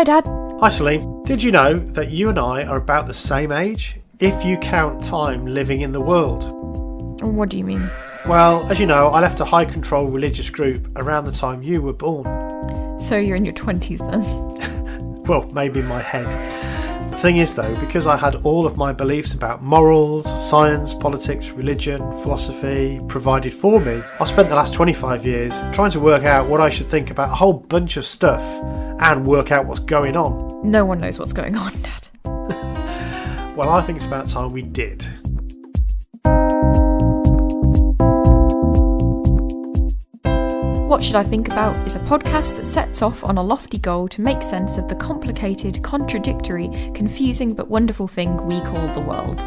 Hi, Dad. Hi Celine, did you know that you and I are about the same age if you count time living in the world? What do you mean? Well, as you know, I left a high control religious group around the time you were born. So you're in your 20s then? Well, maybe in my head. The thing is though, because I had all of my beliefs about morals, science, politics, religion, philosophy provided for me, I spent the last 25 years trying to work out what I should think about a whole bunch of stuff and work out what's going on. No one knows what's going on, Dad. Well, I think it's about time we did. What Should I Think About is a podcast that sets off on a lofty goal to make sense of the complicated, contradictory, confusing but wonderful thing we call the world.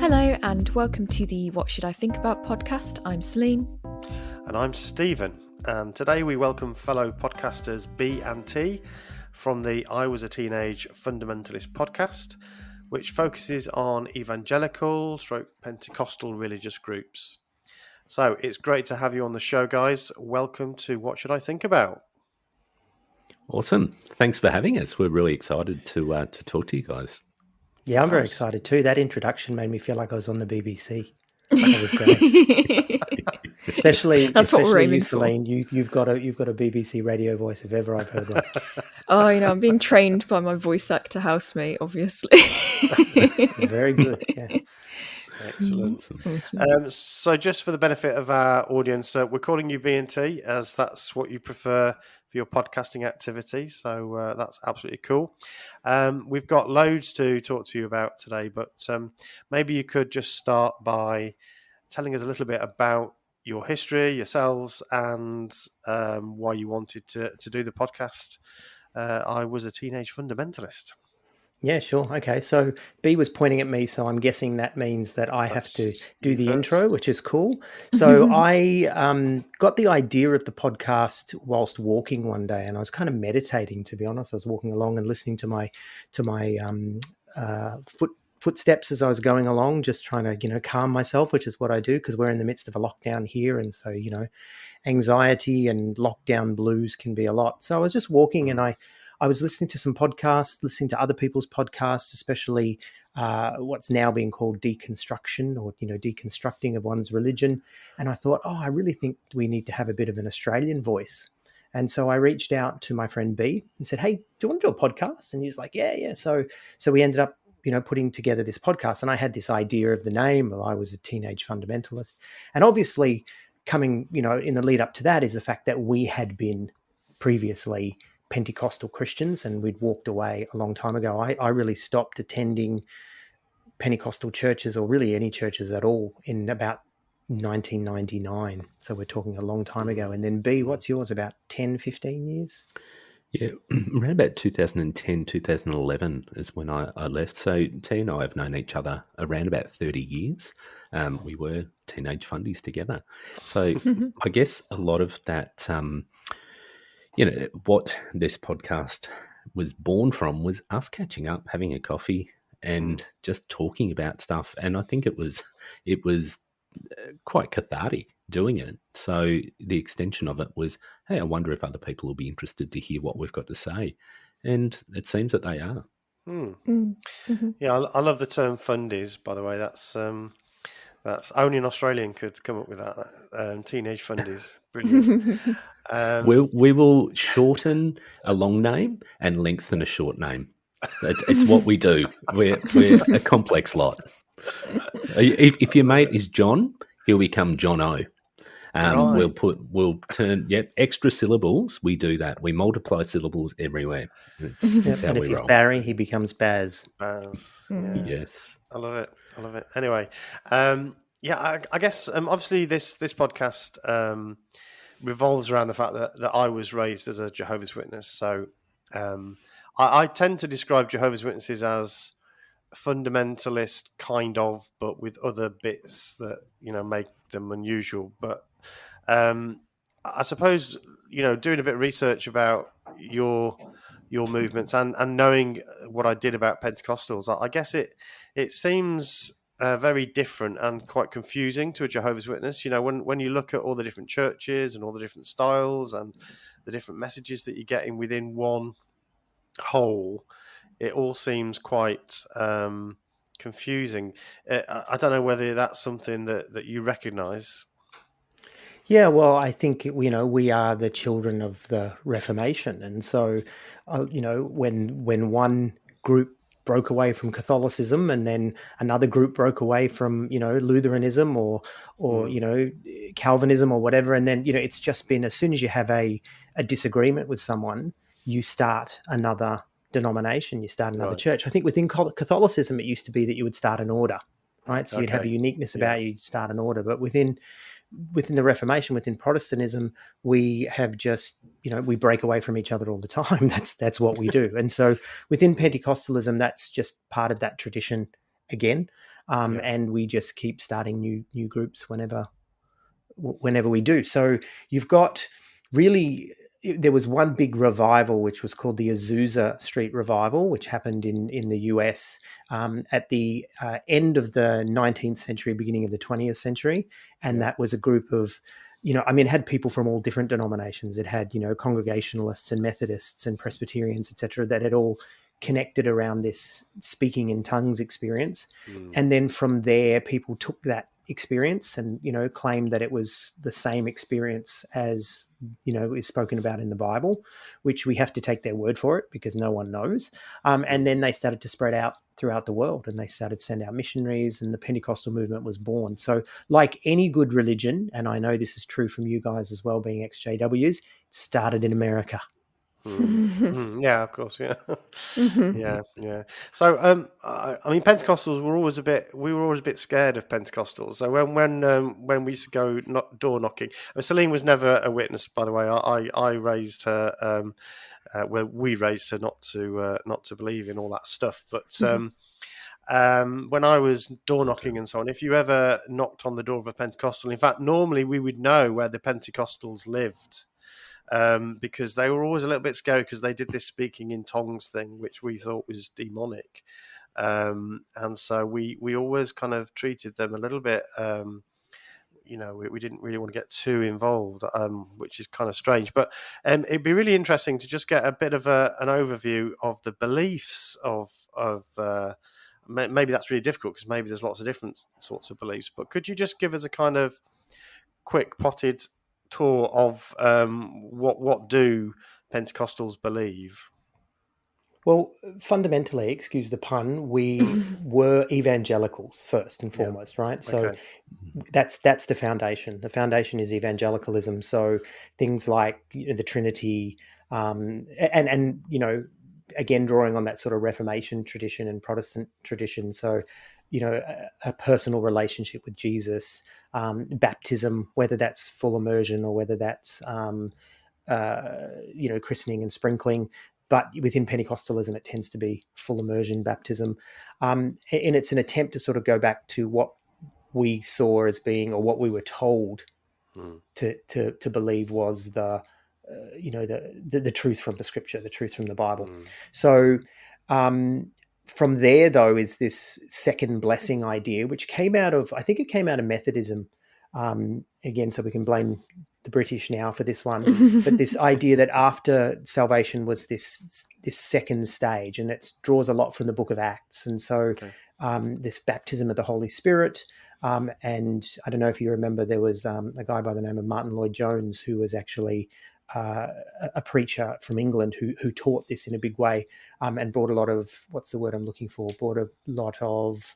Hello and welcome to the What Should I Think About podcast. I'm Celine. And I'm Stephen. And today we welcome fellow podcasters B and T from the I Was a Teenage Fundamentalist podcast, which focuses on evangelical / Pentecostal religious groups. So it's great to have you on the show, guys. Welcome to What Should I Think About? Awesome. Thanks for having us. We're really excited to talk to you guys. Yeah, I'm very excited too. That introduction made me feel like I was on the BBC. That was great. especially That's what we're aiming you, Celine. You've got a BBC radio voice if ever I've heard one. Oh, you know, I'm being trained by my voice actor housemate, obviously. Very good. Yeah. Excellent. Awesome. So just for the benefit of our audience, we're calling you B&T as that's what you prefer for your podcasting activity. So that's absolutely cool. We've got loads to talk to you about today, but maybe you could just start by telling us a little bit about your history, yourselves, and why you wanted to do the podcast. I Was a Teenage Fundamentalist. Yeah, sure. Okay. So B was pointing at me, so I'm guessing that means that I have to do the intro, which is cool. So I got the idea of the podcast whilst walking one day, and I was kind of meditating, to be honest. I was walking along and listening to my footsteps as I was going along, just trying to, calm myself, which is what I do because we're in the midst of a lockdown here. And so, anxiety and lockdown blues can be a lot. So I was just walking and I was listening to some podcasts, listening to other people's podcasts, especially what's now being called deconstruction or, deconstructing of one's religion. And I thought, I really think we need to have a bit of an Australian voice. And so I reached out to my friend B and said, hey, do you want to do a podcast? And he was like, yeah. So we ended up, putting together this podcast. And I had this idea of the name. I Was a Teenage Fundamentalist. And obviously coming, in the lead up to that is the fact that we had been previously Pentecostal Christians and we'd walked away a long time ago. I really stopped attending Pentecostal churches or really any churches at all in about 1999. So we're talking a long time ago. And then B, what's yours, about 10, 15 years? Yeah, around about 2010, 2011 is when I left. So T and I have known each other around about 30 years. We were teenage fundies together. So I guess a lot of that, what this podcast was born from was us catching up, having a coffee and just talking about stuff. And I think it was quite cathartic doing it. So the extension of it was, hey, I wonder if other people will be interested to hear what we've got to say. And it seems that they are. Mm-hmm. Yeah, I love the term fundies, by the way. That's only an Australian could come up with that. Teenage fundies. Brilliant. We will shorten a long name and lengthen a short name. It's what we do. We're a complex lot. If your mate is John, he'll become John O. Right. We'll turn extra syllables. We do that. We multiply syllables everywhere. It's how and if we he's roll. Barry, he becomes Baz. Baz. Yeah. Yes, I love it. Anyway, I guess obviously this podcast revolves around the fact that I was raised as a Jehovah's Witness. So I tend to describe Jehovah's Witnesses as fundamentalist kind of, but with other bits that make them unusual. But I suppose doing a bit of research about your movements and knowing what I did about Pentecostals, I guess it seems very different and quite confusing to a Jehovah's Witness. When you look at all the different churches and all the different styles and the different messages that you're getting within one whole, it all seems quite confusing. I don't know whether that's something that you recognise. Yeah, well, I think we are the children of the Reformation, and so when one group broke away from Catholicism, and then another group broke away from Lutheranism or Calvinism or whatever, and then it's just been, as soon as you have a disagreement with someone, you start another denomination, you start another Right. church. I think within Catholicism, it used to be that you would start an order, right? So you'd have a Okay. uniqueness about you, start an order, but within the Reformation, within Protestantism, we have just, we break away from each other all the time. That's what we do. And so within Pentecostalism, that's just part of that tradition again. And we just keep starting new groups whenever we do. So you've got really, there was one big revival, which was called the Azusa Street Revival, which happened in the US at the end of the 19th century, beginning of the 20th century. And that was a group of, it had people from all different denominations. It had, Congregationalists and Methodists and Presbyterians, etc., that had all connected around this speaking in tongues experience. And then from there, people took that experience and claimed that it was the same experience as is spoken about in the Bible, which we have to take their word for it because no one knows. And then they started to spread out throughout the world, and they started to send out missionaries, and the Pentecostal movement was born. So like any good religion, and I know this is true from you guys as well, being ex-JWs, it started in America. Yeah, of course, yeah. Yeah. So, I mean, Pentecostals were always a bit scared of Pentecostals. So when we used to go door knocking, Celine was never a witness, by the way. I raised her, we raised her not to believe in all that stuff. But when I was door knocking and so on, if you ever knocked on the door of a Pentecostal, in fact, normally we would know where the Pentecostals lived. Because they were always a little bit scary because they did this speaking in tongues thing, which we thought was demonic. And so we always kind of treated them a little bit, we didn't really want to get too involved, which is kind of strange. But it'd be really interesting to just get a bit of an overview of the beliefs of maybe that's really difficult because maybe there's lots of different sorts of beliefs. But could you just give us a kind of quick potted tour of what do Pentecostals believe? Well, fundamentally, excuse the pun, we were evangelicals first and foremost, right? So that's the foundation. The foundation is evangelicalism. So things like the Trinity, and again, drawing on that sort of Reformation tradition and Protestant tradition. So, a personal relationship with Jesus, baptism, whether that's full immersion or whether that's, christening and sprinkling. But within Pentecostalism, it tends to be full immersion baptism. And it's an attempt to sort of go back to what we saw as being, or what we were told to believe was the truth from the scripture, the truth from the Bible. So from there, though, is this second blessing idea, which came out of Methodism. Again, so we can blame the British now for this one, but this idea that after salvation was this second stage, and it draws a lot from the book of Acts. And so this baptism of the Holy Spirit, and I don't know if you remember, there was a guy by the name of Martin Lloyd-Jones who was actually a preacher from England who taught this in a big way, and brought a lot of, what's the word I'm looking for? Brought a lot of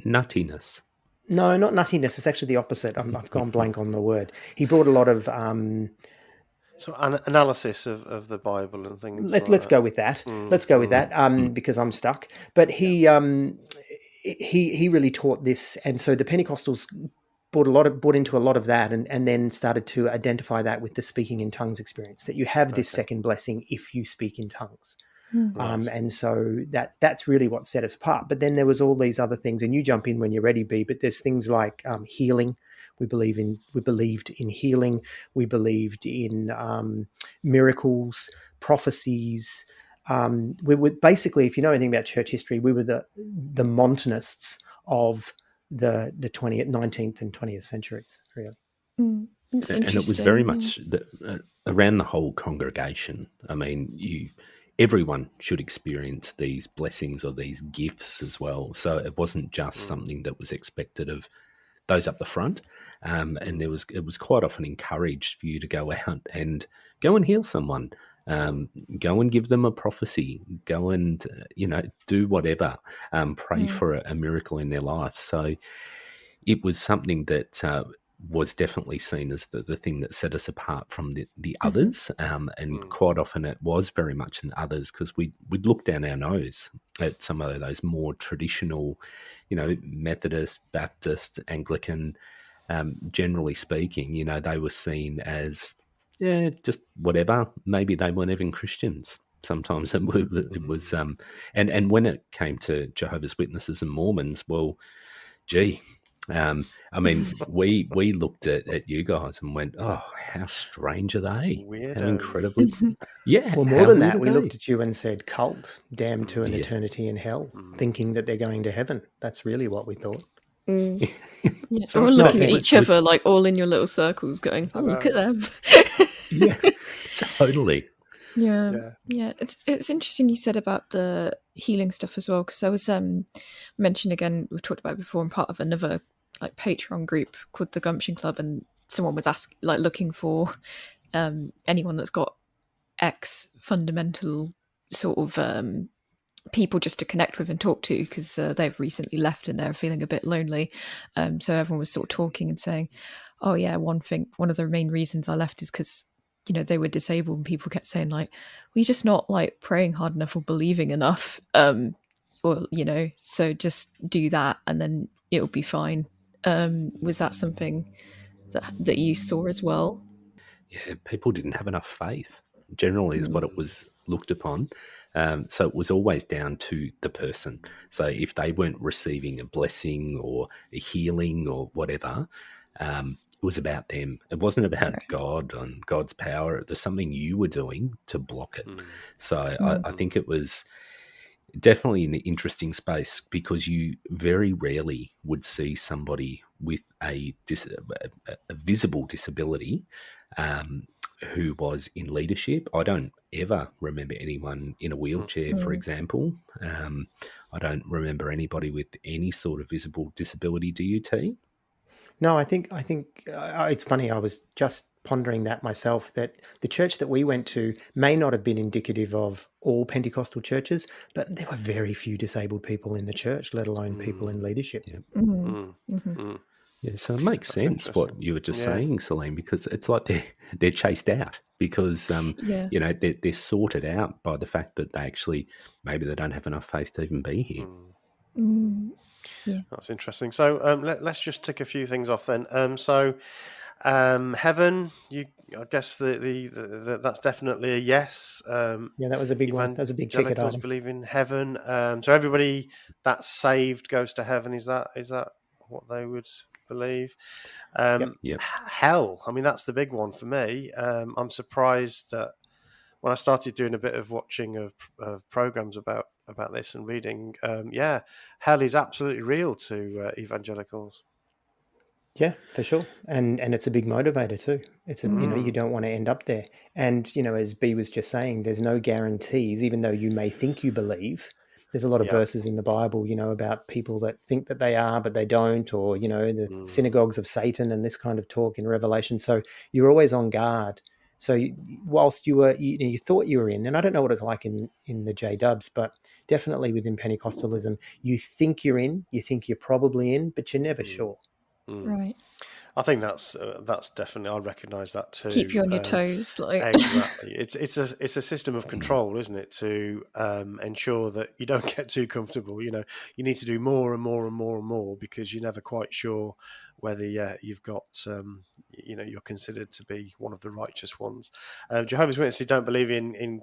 nuttiness. No, not nuttiness. It's actually the opposite. I've gone blank on the word. He brought a lot of so analysis of the Bible and things. Let's go with that. Let's go with that because I'm stuck. But he really taught this, and so the Pentecostals bought into a lot of that, and then started to identify that with the speaking in tongues experience, that you have this second blessing if you speak in tongues. And so that's really what set us apart. But then there was all these other things, and you jump in when you're ready, B. But there's things like healing. We believed in healing. We believed in miracles, prophecies. We were basically, if you know anything about church history, we were the Montanists of the 19th and 20th centuries, really. It's And it was interesting. very much around the whole congregation. I mean, everyone should experience these blessings or these gifts as well. So it wasn't just something that was expected of those up the front, and it was quite often encouraged for you to go out and go and heal someone, go and give them a prophecy, go and do whatever, pray for a miracle in their life. So it was something that was definitely seen as the thing that set us apart from the others. And quite often it was very much an others because we'd look down our nose at some of those more traditional, Methodist, Baptist, Anglican, generally speaking, they were seen as, just whatever. Maybe they weren't even Christians. Sometimes it was, and when it came to Jehovah's Witnesses and Mormons, well, gee, I mean, we looked at you guys and went, "Oh, how strange are they? Weirdos. How incredibly, yeah." Well, more how than weird that, are we they? looked at you and said, "Cult, damned to an Yeah. eternity in hell," thinking that they're going to heaven. That's really what we thought. Yeah, That's we're right. all No looking at offense. each other, like all in your little circles, going, "Oh, look at them." Yeah, totally. Yeah. It's interesting you said about the healing stuff as well, because I was mentioned again. We've talked about it before. I'm part of another like Patreon group called the Gumption Club, and someone was looking for anyone that's got fundamental sort of people just to connect with and talk to, because they've recently left and they're feeling a bit lonely. So everyone was sort of talking and saying, "Oh yeah, one of the main reasons I left is because they were disabled," and people kept saying like, "We're just not like praying hard enough or believing enough, or so just do that and then it'll be fine." Was that something that you saw as well? Yeah, people didn't have enough faith. Generally, is what it was looked upon. So it was always down to the person. So if they weren't receiving a blessing or a healing or whatever, it was about them. It wasn't about God and God's power. There's something you were doing to block it. So I think it was definitely an interesting space because you very rarely would see somebody with a visible disability who was in leadership. I don't ever remember anyone in a wheelchair, for example. I don't remember anybody with any sort of visible disability. Do you, T? No, I think it's funny. I was just pondering that myself, that the church that we went to may not have been indicative of all Pentecostal churches, but there were very few disabled people in the church, let alone people in leadership. Yeah. Yeah, so it makes sense what you were just saying, Celine, because it's like they're chased out because they're sorted out by the fact that they actually maybe they don't have enough faith to even be here. Yeah, that's interesting. So let's just tick a few things off then. Heaven, I guess the that's definitely a yes. Yeah, that was a big one. That was a big ticket Evangelicals item. believe in heaven. So everybody that's saved goes to heaven. Is that what they would believe? Yep. Hell, I mean, that's the big one for me. I'm surprised that when I started doing a bit of watching of programs about this and reading, hell is absolutely real to evangelicals. Yeah, for sure. And it's a big motivator too. It's you don't want to end up there. And, as B was just saying, there's no guarantees, even though you may think you believe. There's a lot of verses in the Bible, about people that think that they are, but they don't, or, the synagogues of Satan and this kind of talk in Revelation. So you're always on guard. So whilst you were, you thought you were in, and I don't know what it's like in the J-dubs, but definitely within Pentecostalism, you think you're in, you think you're probably in, but you're never sure. right. I think that's definitely, I recognise that too. Keep you on your toes, like exactly. It's a system of control, isn't it? To ensure that you don't get too comfortable. You need to do more and more and more and more because you're never quite sure whether you've got you're considered to be one of the righteous ones. Jehovah's Witnesses don't believe in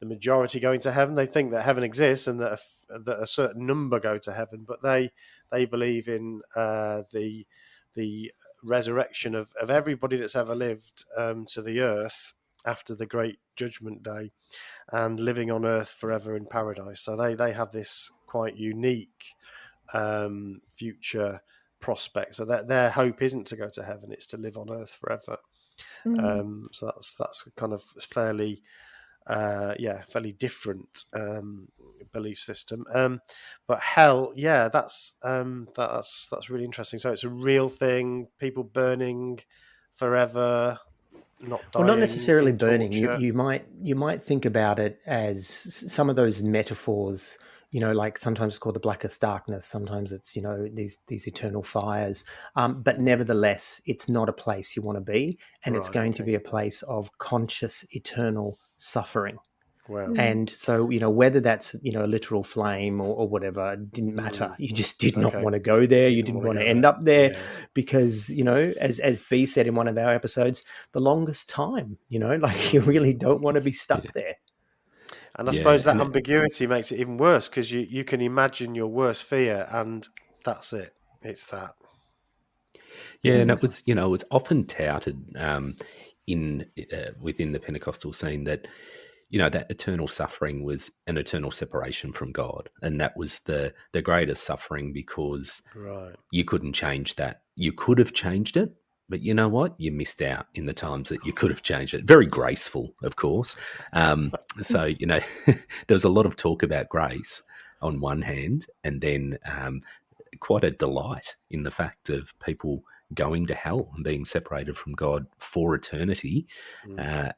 the majority going to heaven. They think that heaven exists and that a certain number go to heaven, but they believe in the resurrection of everybody that's ever lived to the earth after the great judgment day and living on earth forever in paradise. So they have this quite unique future prospect. So that their hope isn't to go to heaven; it's to live on earth forever. So that's kind of fairly fairly different belief system. But hell, that's really interesting. So it's a real thing. People burning forever, not dying. Well, not necessarily in burning. torture. You might think about it as some of those metaphors. Like sometimes it's called the blackest darkness. Sometimes it's these eternal fires. But nevertheless, it's not a place you want to be, and it's Right, going to okay. be a place of conscious eternal suffering. Wow. And so, whether that's, a literal flame or whatever, it didn't matter. You just did not Okay. want to go there. You didn't didn't wanna want to go end there. up there Yeah. because, as B said in one of our episodes, the longest time, like you really don't want to be stuck there. And I Yeah, suppose that and ambiguity makes it even worse because you can imagine your worst fear and that's it. It's that. yeah, and it was, it's often touted in within the Pentecostal scene that, that eternal suffering was an eternal separation from God, and that was the greatest suffering because Right. you couldn't change that. You could have changed it, but you know what? You missed out in the times that you could have changed it. Very graceful, of course. So there was a lot of talk about grace on one hand, and then quite a delight in the fact of people going to hell and being separated from God for eternity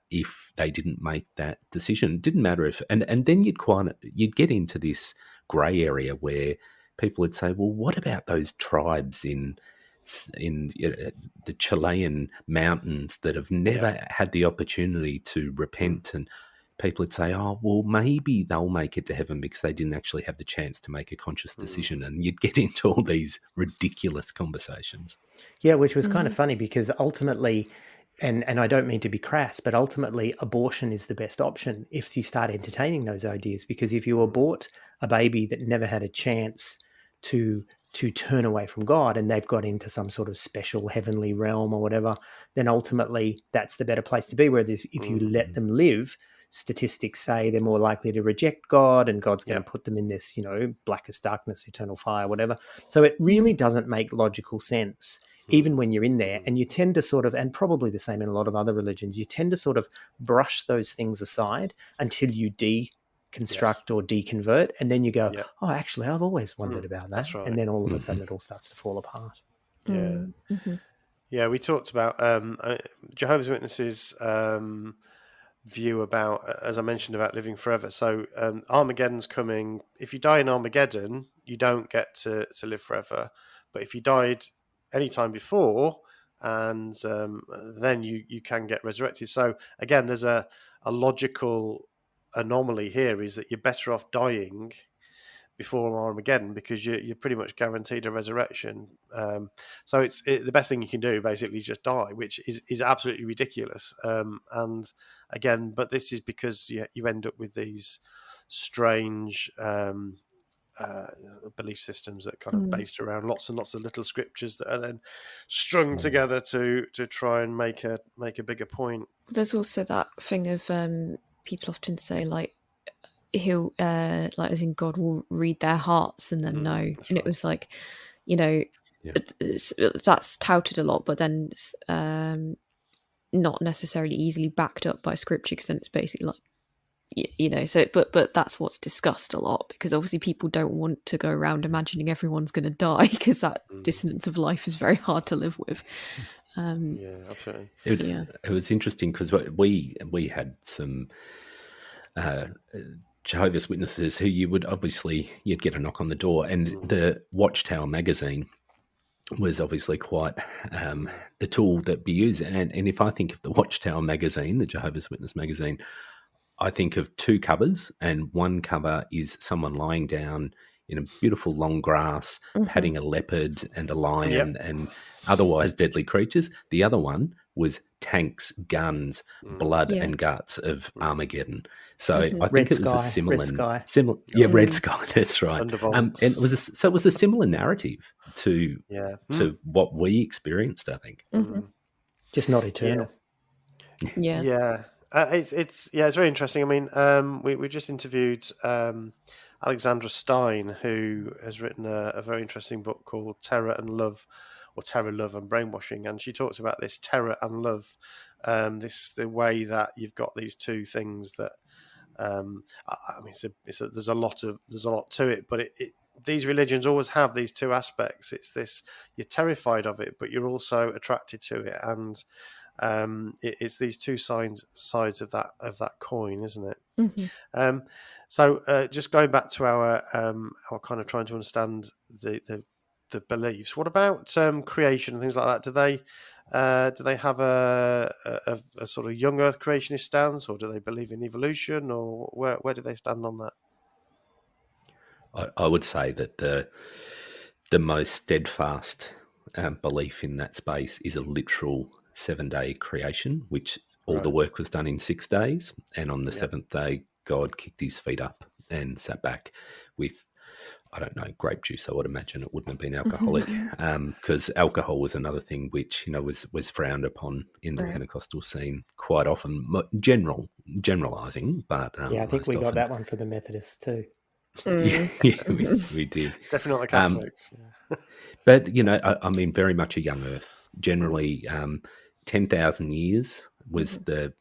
if they didn't make that decision. It didn't matter if, and then you'd get into this grey area where people would say, well, what about those tribes in the Chilean mountains that have never had the opportunity to repent? And people would say, oh, well, maybe they'll make it to heaven because they didn't actually have the chance to make a conscious decision. And you'd get into all these ridiculous conversations. Yeah, which was kind of funny because ultimately, and I don't mean to be crass, but ultimately abortion is the best option if you start entertaining those ideas. Because if you abort a baby that never had a chance to turn away from God and they've got into some sort of special heavenly realm or whatever, then ultimately that's the better place to be. Whereas if you let them live, statistics say they're more likely to reject God and God's going to put them in this, blackest darkness, eternal fire, whatever. So it really doesn't make logical sense, even when you're in there. And you tend to sort of, and probably the same in a lot of other religions, you tend to sort of brush those things aside until you deconstruct or deconvert. And then you go, oh, actually, I've always wondered about that. That's right. And then all of a sudden it all starts to fall apart. Yeah. Yeah, we talked about Jehovah's Witnesses view about, as I mentioned, about living forever. So Armageddon's coming. If you die in Armageddon, you don't get to live forever. But if you died any time before, and then you can get resurrected. So again, there's a logical anomaly here, is that you're better off dying before Armageddon because you're pretty much guaranteed a resurrection. So the best thing you can do basically is just die, which is absolutely ridiculous. And again, but this is because you end up with these strange belief systems that kind of based around lots and lots of little scriptures that are then strung together to try and make a bigger point. There's also that thing of people often say like he'll like as in God will read their hearts and then know. And right. it was like, that's touted a lot, but then it's not necessarily easily backed up by scripture, because then it's basically like, so but that's what's discussed a lot, because obviously people don't want to go around imagining everyone's going to die, because that dissonance of life is very hard to live with. Yeah, absolutely. It was interesting because we had some Jehovah's Witnesses who you'd get a knock on the door, and the Watchtower magazine was obviously quite the tool that we use. And if I think of the Watchtower magazine, the Jehovah's Witness magazine, I think of two covers, and one cover is someone lying down in a beautiful long grass, patting a leopard and a lion and otherwise deadly creatures. The other one was tanks, guns, blood and guts of Armageddon. So I think it was a similar, Red Sky. That's right. And it was a similar narrative to what we experienced, I think. Just not eternal. It's very interesting. I mean, we just interviewed Alexandra Stein, who has written a very interesting book called Terror and Love, or Terror, Love and Brainwashing, and she talks about this terror and love, the way that you've got these two things that, I mean, there's a lot to it, but these religions always have these two aspects. It's this, you're terrified of it, but you're also attracted to it, and it's these two sides of that coin, isn't it? Mm-hmm. So just going back to our kind of trying to understand the beliefs. What about creation and things like that? Do they have a sort of young Earth creationist stance, or do they believe in evolution, or where do they stand on that? I would say that the most steadfast belief in that space is a literal 7-day creation, which all the work was done in 6 days, and on the seventh day, God kicked his feet up and sat back with, I don't know, grape juice. I would imagine it wouldn't have been alcoholic, because alcohol was another thing which, you know, was frowned upon in the Pentecostal scene quite often. Generalizing, but I think we got that one for the Methodists too. Yeah, we did. Definitely not Catholics. But, you know, I mean, very much a young Earth. Generally, 10,000 years was the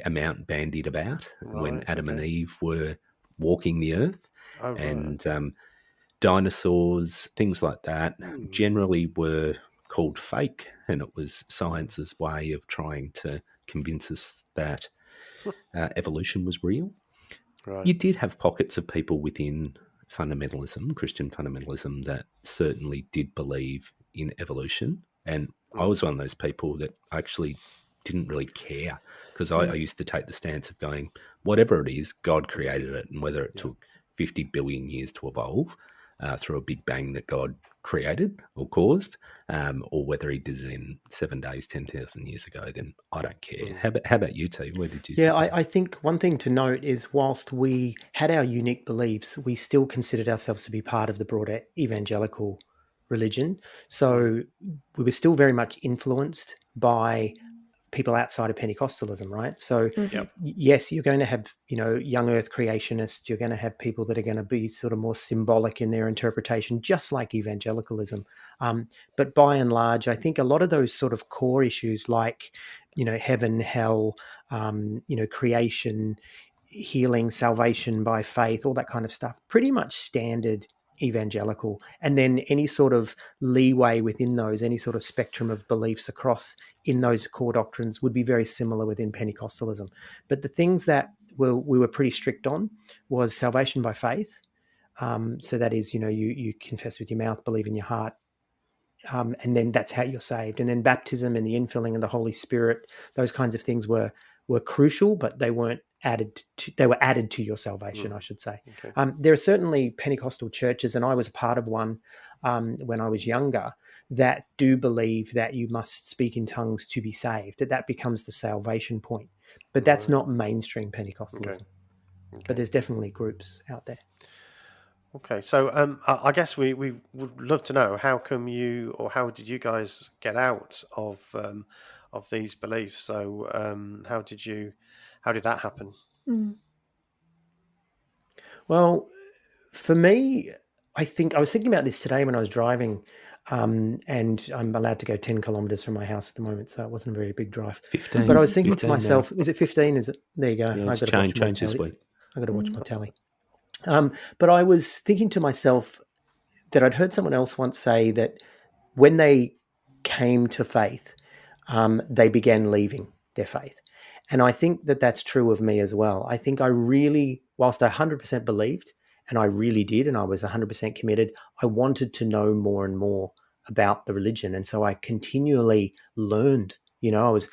amount bandied about when Adam and Eve were walking the Earth. And dinosaurs, things like that, generally were called fake, and it was science's way of trying to convince us that evolution was real. Right. You did have pockets of people within fundamentalism, Christian fundamentalism, that certainly did believe in evolution. And I was one of those people that actually didn't really care, because I used to take the stance of going, whatever it is, God created it, and whether it took 50 billion years to evolve through a big bang that God created or caused, or whether he did it in 7 days, 10,000 years ago, then I don't care. How about you, T? Where did you see I think one thing to note is, whilst we had our unique beliefs, we still considered ourselves to be part of the broader evangelical religion. So we were still very much influenced by people outside of Pentecostalism, right? So yes, you're going to have, you know, young Earth creationists. You're going to have people that are going to be sort of more symbolic in their interpretation, just like evangelicalism. But by and large, I think a lot of those sort of core issues, like, you know, heaven, hell, you know, creation, healing, salvation by faith, all that kind of stuff, pretty much standard evangelical. And then any sort of leeway within those, any sort of spectrum of beliefs across in those core doctrines would be very similar within Pentecostalism. But the things that we were pretty strict on was salvation by faith. So that is, you know, you confess with your mouth, believe in your heart, and then that's how you're saved. And then baptism and the infilling of the Holy Spirit, those kinds of things were crucial, but they weren't added to, they were added to your salvation, I should say. Okay. There are certainly Pentecostal churches, and I was a part of one when I was younger, that do believe that you must speak in tongues to be saved, that becomes the salvation point. But that's not mainstream Pentecostalism. Okay. But there's definitely groups out there. Okay, so I guess we would love to know, how did you guys get out of these beliefs? So how did that happen? Well, for me, I was thinking about this today when I was driving, and I'm allowed to go 10 kilometers from my house at the moment, so it wasn't a very big drive. 15. But I was thinking to myself, is it 15? Is it? There you go. Yeah, it's changed this week. I've got to watch my tally. But I was thinking to myself that I'd heard someone else once say that when they came to faith, they began leaving their faith. And I think that that's true of me as well. I think I really, whilst I 100% believed, and I really did, and I was 100% committed, I wanted to know more and more about the religion. And so I continually learned, you know, I was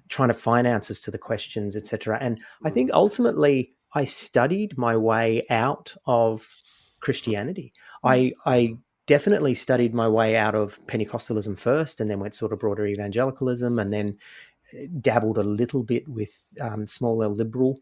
trying to find answers to the questions, etc. And I think ultimately I studied my way out of Christianity. I definitely studied my way out of Pentecostalism first, and then went sort of broader evangelicalism, and then dabbled a little bit with small L liberal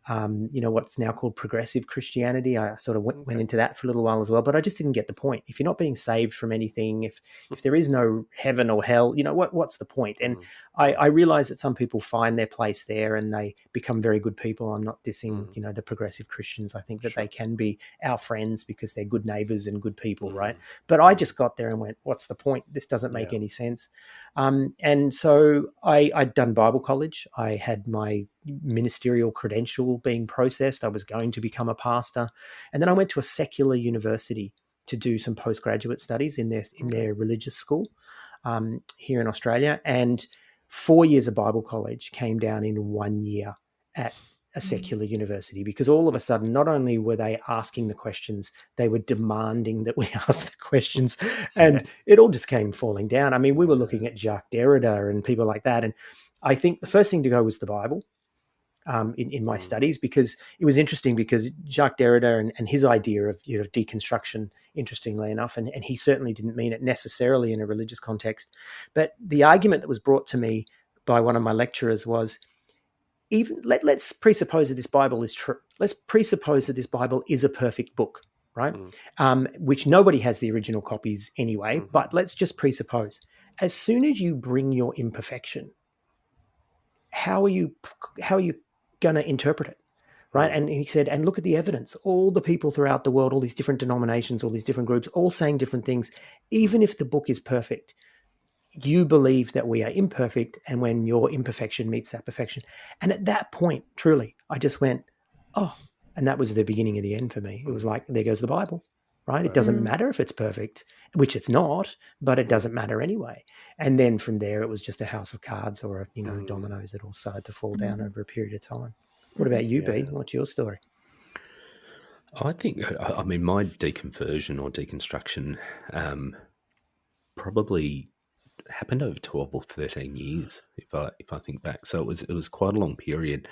what's now called progressive Christianity. I sort of went into that for a little while as well, but I just didn't get the point. If you're not being saved from anything, if there is no heaven or hell, what's the point? And I realize that some people find their place there and they become very good people. I'm not dissing, the progressive Christians. I think that they can be our friends because they're good neighbors and good people, right? But I just got there and went, what's the point? This doesn't make any sense. And so I'd done Bible college. I had my ministerial credential being processed. I was going to become a pastor. And then I went to a secular university to do some postgraduate studies in their religious school here in Australia. And 4 years of Bible college came down in 1 year at a secular university, because all of a sudden, not only were they asking the questions, they were demanding that we ask the questions, and it all just came falling down. I mean, we were looking at Jacques Derrida and people like that. And I think the first thing to go was the Bible in my studies, because it was interesting, because Jacques Derrida and his idea of deconstruction, interestingly enough, and he certainly didn't mean it necessarily in a religious context, but the argument that was brought to me by one of my lecturers was, even let's presuppose that this Bible is true. Let's presuppose that this Bible is a perfect book, right? Which nobody has the original copies anyway, but let's just presuppose. As soon as you bring your imperfection, how are you going to interpret it, right? And he said, and look at the evidence. All the people throughout the world, all these different denominations, all these different groups, all saying different things. Even if the book is perfect, you believe that we are imperfect, and when your imperfection meets that perfection. And at that point, truly, I just went, oh, and that was the beginning of the end for me. It was like, there goes the Bible, right? It doesn't matter if it's perfect, which it's not, but it doesn't matter anyway. And then from there, it was just a house of cards or, dominoes that all started to fall down over a period of time. What about you, B? What's your story? I think, my deconversion or deconstruction probably happened over 12 or 13 years, if I think back. So it was quite a long period.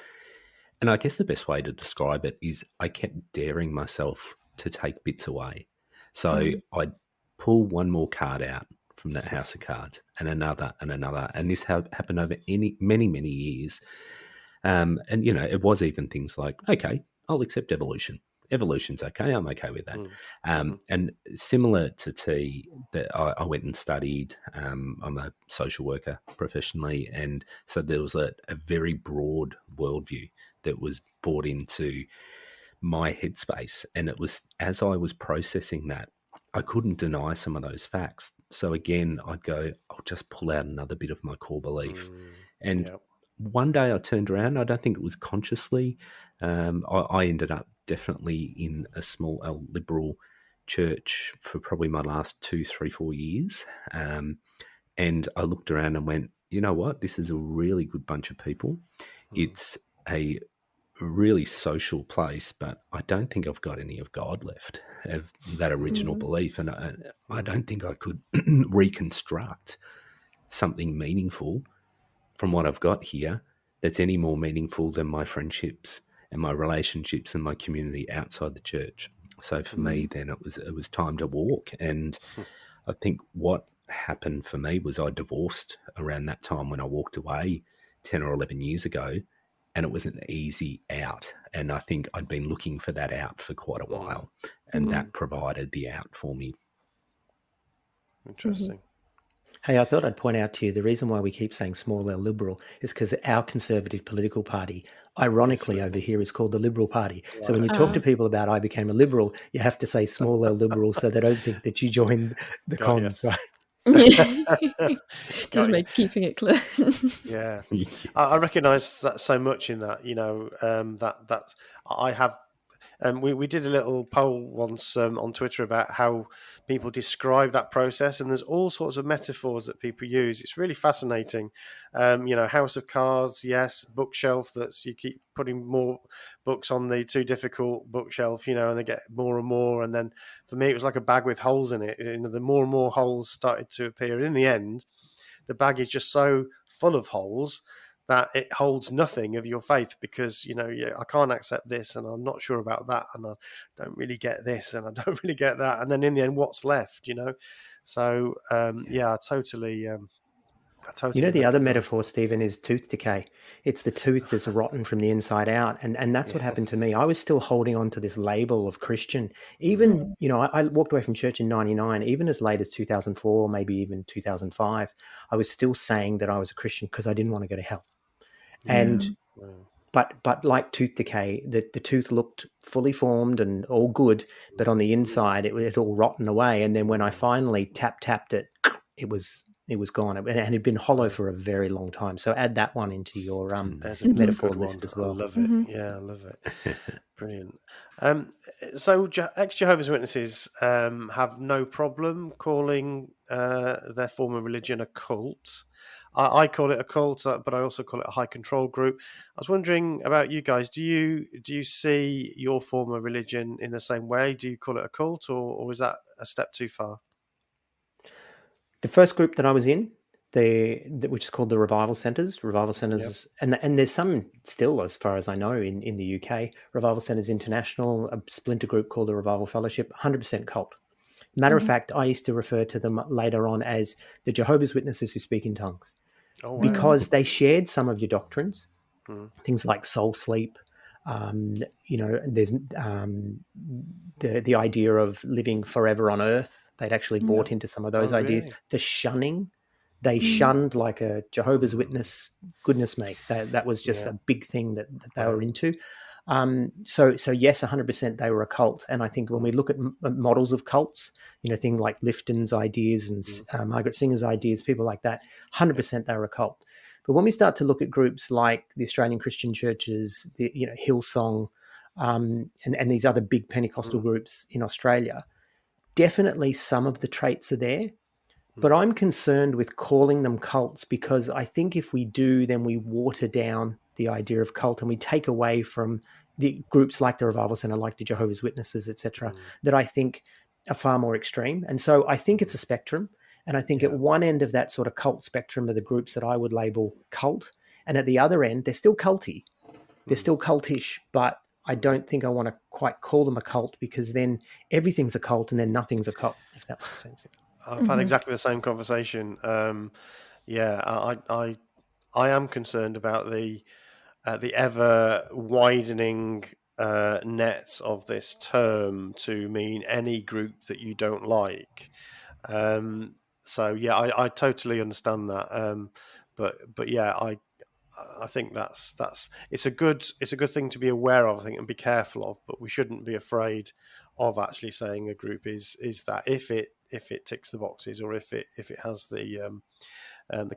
And I guess the best way to describe it is I kept daring myself to take bits away. So I'd pull one more card out from that house of cards, and another. And this happened over many years. And, it was even things like, okay, I'll accept evolution. Evolution's okay. I'm okay with that. And similar to T, that I went and studied. I'm a social worker professionally, and so there was a very broad worldview that was brought into my headspace. And it was, as I was processing that, I couldn't deny some of those facts. So again, I'd go, I'll just pull out another bit of my core belief. And one day I turned around. I don't think it was consciously. I ended up definitely in a small L liberal church for probably my last 2, 3, 4 years. And I looked around and went, you know what? This is a really good bunch of people. It's a really social place, but I don't think I've got any of God left, of that original belief. And I don't think I could reconstruct something meaningful from what I've got here that's any more meaningful than my friendships and my relationships and my community outside the church. So for me, then it was time to walk. And I think what happened for me was I divorced around that time when I walked away 10 or 11 years ago, and it was an easy out. And I think I'd been looking for that out for quite a while, and that provided the out for me. Interesting. Hey, I thought I'd point out to you, the reason why we keep saying small L liberal is because our conservative political party, ironically over here, is called the Liberal Party. Right. So when you talk to people about I became a liberal, you have to say small L liberal so they don't think that you joined the cons, right? Just keeping it clear. Yeah. I recognise that so much in that, that I have. We did a little poll once on Twitter about how people describe that process, and there's all sorts of metaphors that people use. It's really fascinating. House of cards, yes. Bookshelf, that's you keep putting more books on the too difficult bookshelf, and they get more and more. And then for me, it was like a bag with holes in it. The more and more holes started to appear. And in the end, the bag is just so full of holes that it holds nothing of your faith, because, I can't accept this, and I'm not sure about that, and I don't really get this, and I don't really get that. And then in the end, what's left, So, I totally I totally You know, the agree. other metaphor, Stephen, is tooth decay. It's the tooth that's rotten from the inside out. And that's what happened to me. I was still holding on to this label of Christian. Even, you know, I walked away from church in 99, even as late as 2004, maybe even 2005. I was still saying that I was a Christian because I didn't want to go to hell. And but like tooth decay, the tooth looked fully formed and all good, but on the inside it had all rotten away. And then when I finally tapped it, it was gone, and it had been hollow for a very long time. So add that one into your metaphor list as well. I love it. Yeah, I love it. Brilliant. So ex-Jehovah's Witnesses have no problem calling their form of religion a cult. I call it a cult, but I also call it a high control group. I was wondering about you guys. Do you see your form of religion in the same way? Do you call it a cult, or is that a step too far? The first group that I was in, which is called the Revival Centres, and there's some still, as far as I know, in the UK. Revival Centres International, a splinter group called the Revival Fellowship, 100% cult. Matter of fact, I used to refer to them later on as the Jehovah's Witnesses who speak in tongues, because they shared some of your doctrines, things like soul sleep. You know, there's the idea of living forever on earth. They'd actually bought into some of those ideas. Really? The shunning, they shunned like a Jehovah's Witness. Goodness me, that was just a big thing that they were into. So yes, 100% they were a cult. And I think when we look at models of cults, you know, things like Lifton's ideas and Margaret Singer's ideas, people like that, 100% they were a cult. But when we start to look at groups like the Australian Christian churches, Hillsong, and these other big Pentecostal groups in Australia, definitely some of the traits are there. But I'm concerned with calling them cults, because I think if we do, then we water down the idea of cult, and we take away from the groups like the Revival Centre, like the Jehovah's Witnesses, etc., that I think are far more extreme. And so I think it's a spectrum. And I think at one end of that sort of cult spectrum are the groups that I would label cult. And at the other end, they're still culty. They're still cultish, but I don't think I want to quite call them a cult, because then everything's a cult and then nothing's a cult, if that makes sense. I've had exactly the same conversation. I am concerned about the ever widening nets of this term to mean any group that you don't like. I totally understand that. But yeah, I think that's it's a good thing to be aware of, I think, and be careful of. But we shouldn't be afraid of actually saying a group is that if it ticks the boxes, or if it has the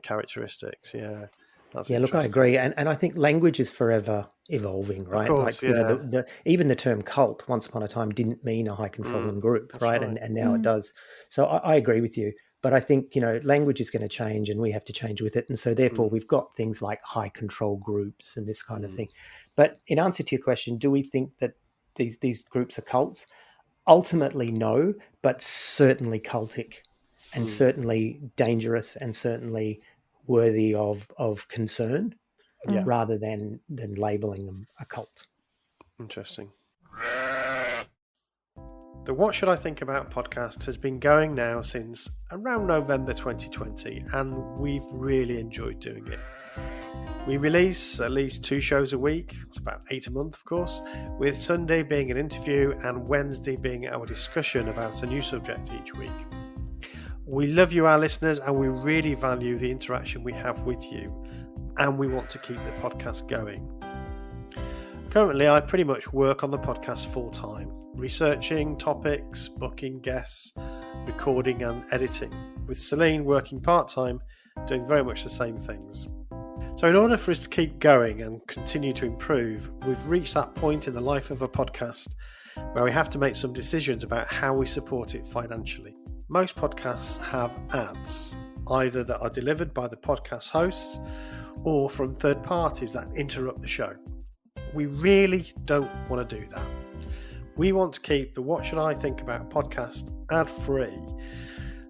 characteristics. Yeah. Look, I agree, and I think language is forever evolving, right? Of course, even the term cult once upon a time didn't mean a high controlling group, right? And now it does. So I agree with you, but I think, you know, language is going to change, and we have to change with it, and so therefore we've got things like high control groups and this kind of thing. But in answer to your question, do we think that these groups are cults? Ultimately, no, but certainly cultic, and certainly dangerous, and certainly worthy of concern, rather than labeling them a cult. Interesting. The What Should I Think About podcast has been going now since around November 2020, and we've really enjoyed doing it. We release at least 2 shows a week. It's about 8 a month, of course, with Sunday being an interview and Wednesday being our discussion about a new subject each week. We love you, our listeners, and we really value the interaction we have with you, and we want to keep the podcast going. Currently, I pretty much work on the podcast full-time, researching topics, booking guests, recording and editing, with Celine working part-time, doing very much the same things. So in order for us to keep going and continue to improve, we've reached that point in the life of a podcast where we have to make some decisions about how we support it financially. Most podcasts have ads, either that are delivered by the podcast hosts or from third parties that interrupt the show. We really don't want to do that. We want to keep the What Should I Think About podcast ad-free.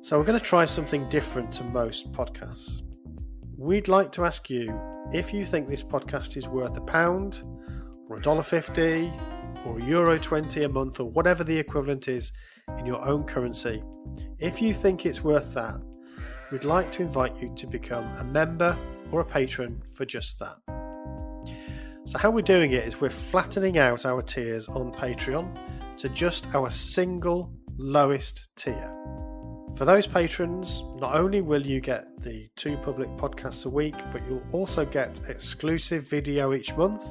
So we're going to try something different to most podcasts. We'd like to ask you if you think this podcast is worth £1 or $1.50 or €20 a month, or whatever the equivalent is in your own currency. If you think it's worth that, we'd like to invite you to become a member or a patron for just that. So how we're doing it is we're flattening out our tiers on Patreon to just our single lowest tier. For those patrons, not only will you get the 2 public podcasts a week, but you'll also get exclusive video each month,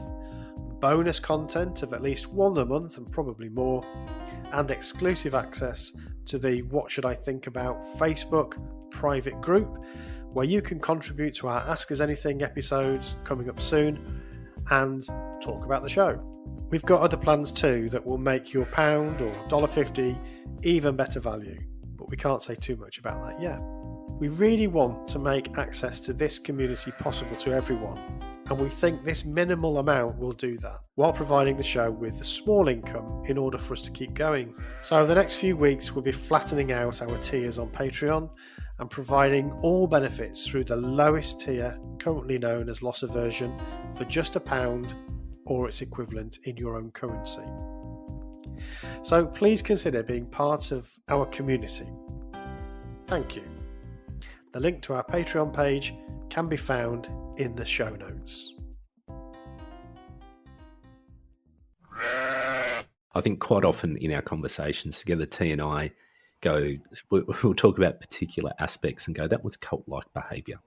bonus content of at least 1 a month and probably more, and exclusive access to the What Should I Think About Facebook private group, where you can contribute to our Ask Us Anything episodes coming up soon and talk about the show. We've got other plans too that will make your £1 or $1.50 even better value, but we can't say too much about that yet. We really want to make access to this community possible to everyone, and we think this minimal amount will do that, while providing the show with a small income in order for us to keep going. So the next few weeks we'll be flattening out our tiers on Patreon and providing all benefits through the lowest tier, currently known as loss aversion, for just £1 or its equivalent in your own currency. So please consider being part of our community. Thank you. The link to our Patreon page can be found in the show notes. I think quite often in our conversations together, T and I we'll talk about particular aspects and go, that was cult-like behaviour.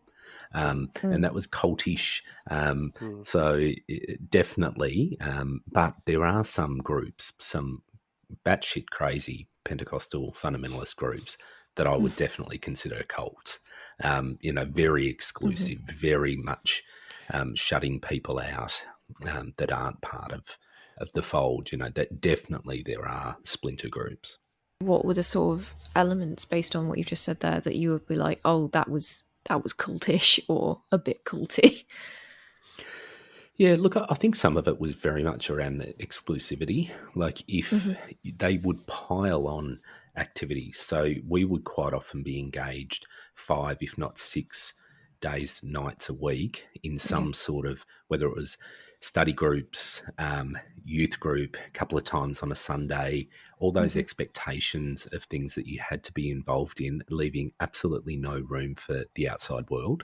And that was cultish. So definitely, but there are some groups, some batshit crazy Pentecostal fundamentalist groups that I would definitely consider cults. Very exclusive, very much shutting people out that aren't part of the fold. That definitely there are splinter groups. What were the sort of elements, based on what you've just said there, that you would be like, oh, that was cultish or a bit culty? Yeah, look, I think some of it was very much around the exclusivity. Like if they would pile on activities. So we would quite often be engaged 5, if not 6 days, nights a week in some sort of, whether it was study groups, youth group, a couple of times on a Sunday, all those expectations of things that you had to be involved in, leaving absolutely no room for the outside world,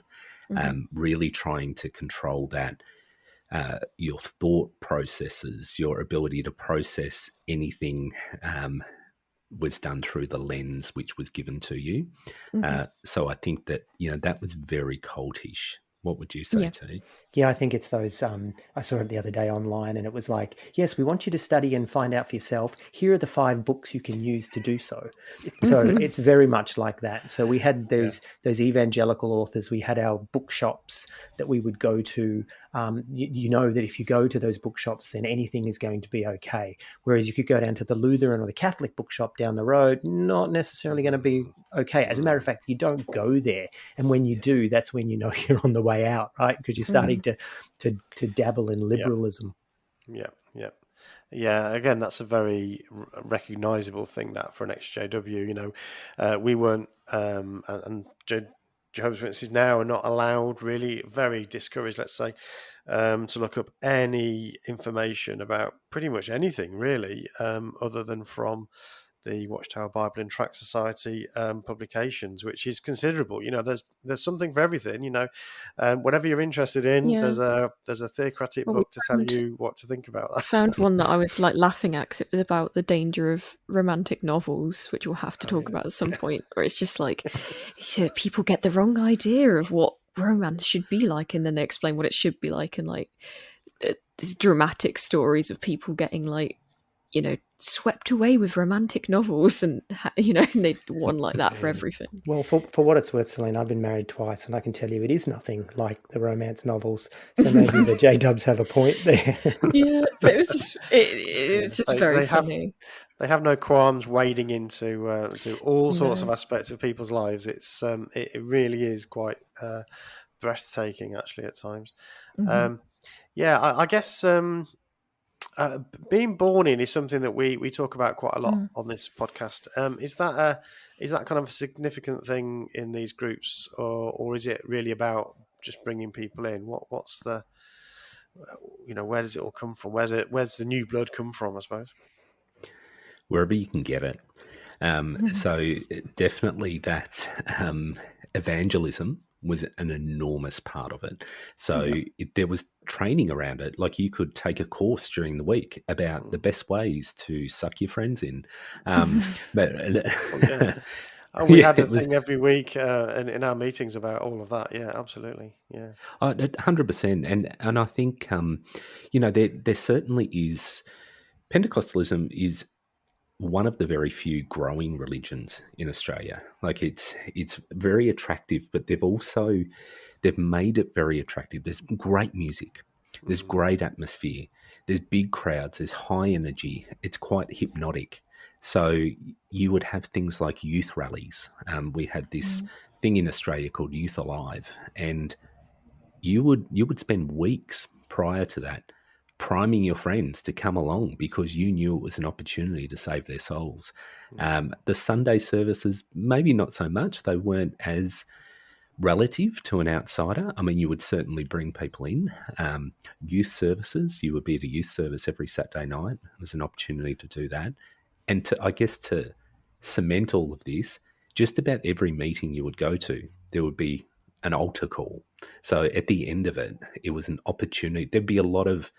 really trying to control that. Your thought processes, your ability to process anything was done through the lens which was given to you. So I think that, that was very cultish. What would you say, T? Yeah, I think it's those, I saw it the other day online and it was like, yes, we want you to study and find out for yourself. Here are the 5 books you can use to do so. So it's very much like that. So we had those evangelical authors, we had our bookshops that we would go to. You know that if you go to those bookshops, then anything is going to be okay. Whereas you could go down to the Lutheran or the Catholic bookshop down the road, not necessarily going to be okay. As a matter of fact, you don't go there. And when you do, that's when you know you're on the way out, right? Because you're starting to dabble in liberalism. Yeah. Again, that's a very recognisable thing that for an XJW. We weren't, and Jehovah's Witnesses now are not allowed, really very discouraged, let's say, to look up any information about pretty much anything, really, other than from the Watchtower Bible and Tract Society publications, which is considerable. There's something for everything. Whatever you're interested in, there's a theocratic book to tell you what to think about that. I found one that I was like laughing at because it was about the danger of romantic novels, which we'll have to talk about at some point. Where it's just like people get the wrong idea of what romance should be like, and then they explain what it should be like, and like these dramatic stories of people getting like, swept away with romantic novels, and they one like that for everything. Well, for what it's worth, Celine, I've been married twice, and I can tell you it is nothing like the romance novels. So maybe the J-Dubs have a point there. Yeah, but it was just very funny. They have no qualms wading into all sorts of aspects of people's lives. It really is quite breathtaking, actually, at times. I guess. Being born in is something that we talk about quite a lot on this podcast. Is that kind of a significant thing in these groups, or is it really about just bringing people in? What's the, where does it all come from? Where's the new blood come from, I suppose? Wherever you can get it. So definitely that evangelism was an enormous part of it. So there was training around it. Like you could take a course during the week about the best ways to suck your friends in. But we had a thing every week in our meetings about all of that. Yeah, absolutely. Yeah, 100%. And I think there certainly is. Pentecostalism is one of the very few growing religions in Australia. Like it's very attractive, but they've made it very attractive. There's great music, there's great atmosphere, there's big crowds, there's high energy. It's quite hypnotic. So you would have things like youth rallies. We had this thing in Australia called Youth Alive, and you would spend weeks prior to that priming your friends to come along because you knew it was an opportunity to save their souls. The Sunday services, maybe not so much. They weren't as relative to an outsider. I mean, you would certainly bring people in. Youth services, you would be at a youth service every Saturday night. It was an opportunity to do that. And to cement all of this, just about every meeting you would go to, there would be an altar call. So at the end of it, it was an opportunity. There'd be a lot of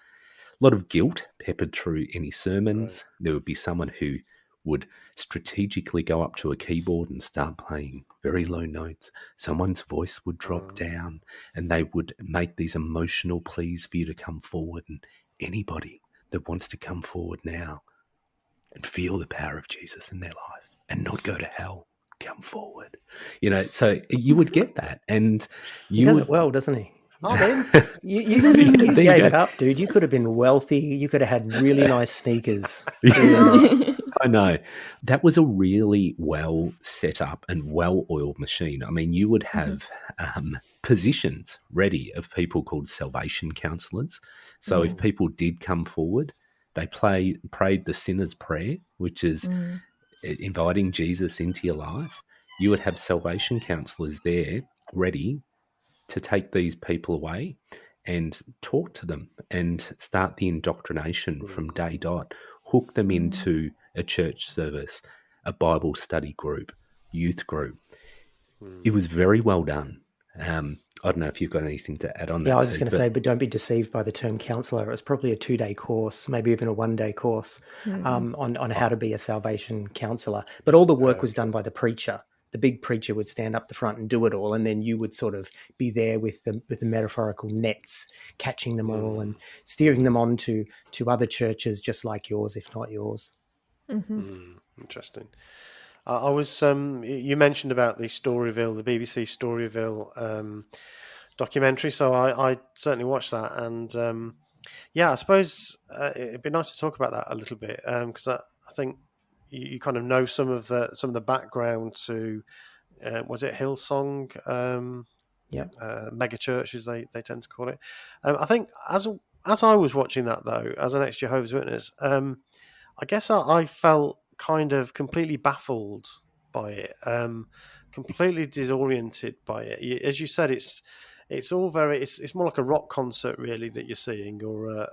guilt peppered through any sermons. Right. There would be someone who would strategically go up to a keyboard and start playing very low notes. Someone's voice would drop down, and they would make these emotional pleas for you to come forward. And anybody that wants to come forward now and feel the power of Jesus in their life and not go to hell, come forward. So you would get that. And he does it well, doesn't he? Oh, man, you gave it up, dude. You could have been wealthy. You could have had really nice sneakers. I know. That was a really well set up and well-oiled machine. I mean, you would have positions ready of people called salvation counselors. So if people did come forward, they prayed the sinner's prayer, which is inviting Jesus into your life. You would have salvation counselors there ready to take these people away and talk to them and start the indoctrination from day dot, hook them into a church service, a Bible study group, youth group. It was very well done. I don't know if you've got anything to add on that. Yeah, I was just going to say, but don't be deceived by the term counsellor. It was probably a 2-day course, maybe even a 1-day course on how to be a salvation counsellor. But all the work was done by the preacher. The big preacher would stand up the front and do it all, and then you would sort of be there with the metaphorical nets, catching them all and steering them on to other churches just like yours, if not yours. Interesting. I was you mentioned about the Storyville, the BBC Storyville documentary, so I certainly watched that, and I suppose it'd be nice to talk about that a little bit because I think you kind of know some of the background to was it Hillsong? Megachurches they tend to call it. I think as I was watching that though, as an ex-Jehovah's Witness, I guess I felt kind of completely baffled by it, completely disoriented by it. As you said, it's all very it's more like a rock concert really that you're seeing, or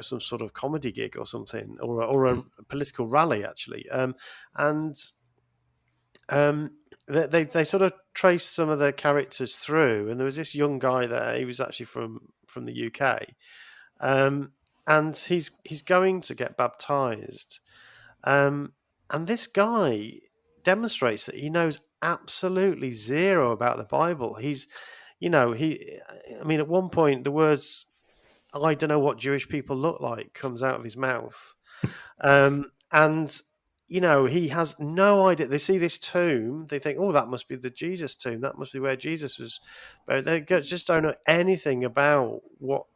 some sort of comedy gig or something, or a political rally actually, they sort of traced some of the characters through, and there was this young guy there. He was actually from the UK, and he's going to get baptized, and this guy demonstrates that he knows absolutely zero about the Bible. At one point the words, "I don't know what Jewish people look like," comes out of his mouth. He has no idea. They see this tomb, they think, "Oh, that must be the Jesus tomb. That must be where Jesus was." But they just don't know anything about what.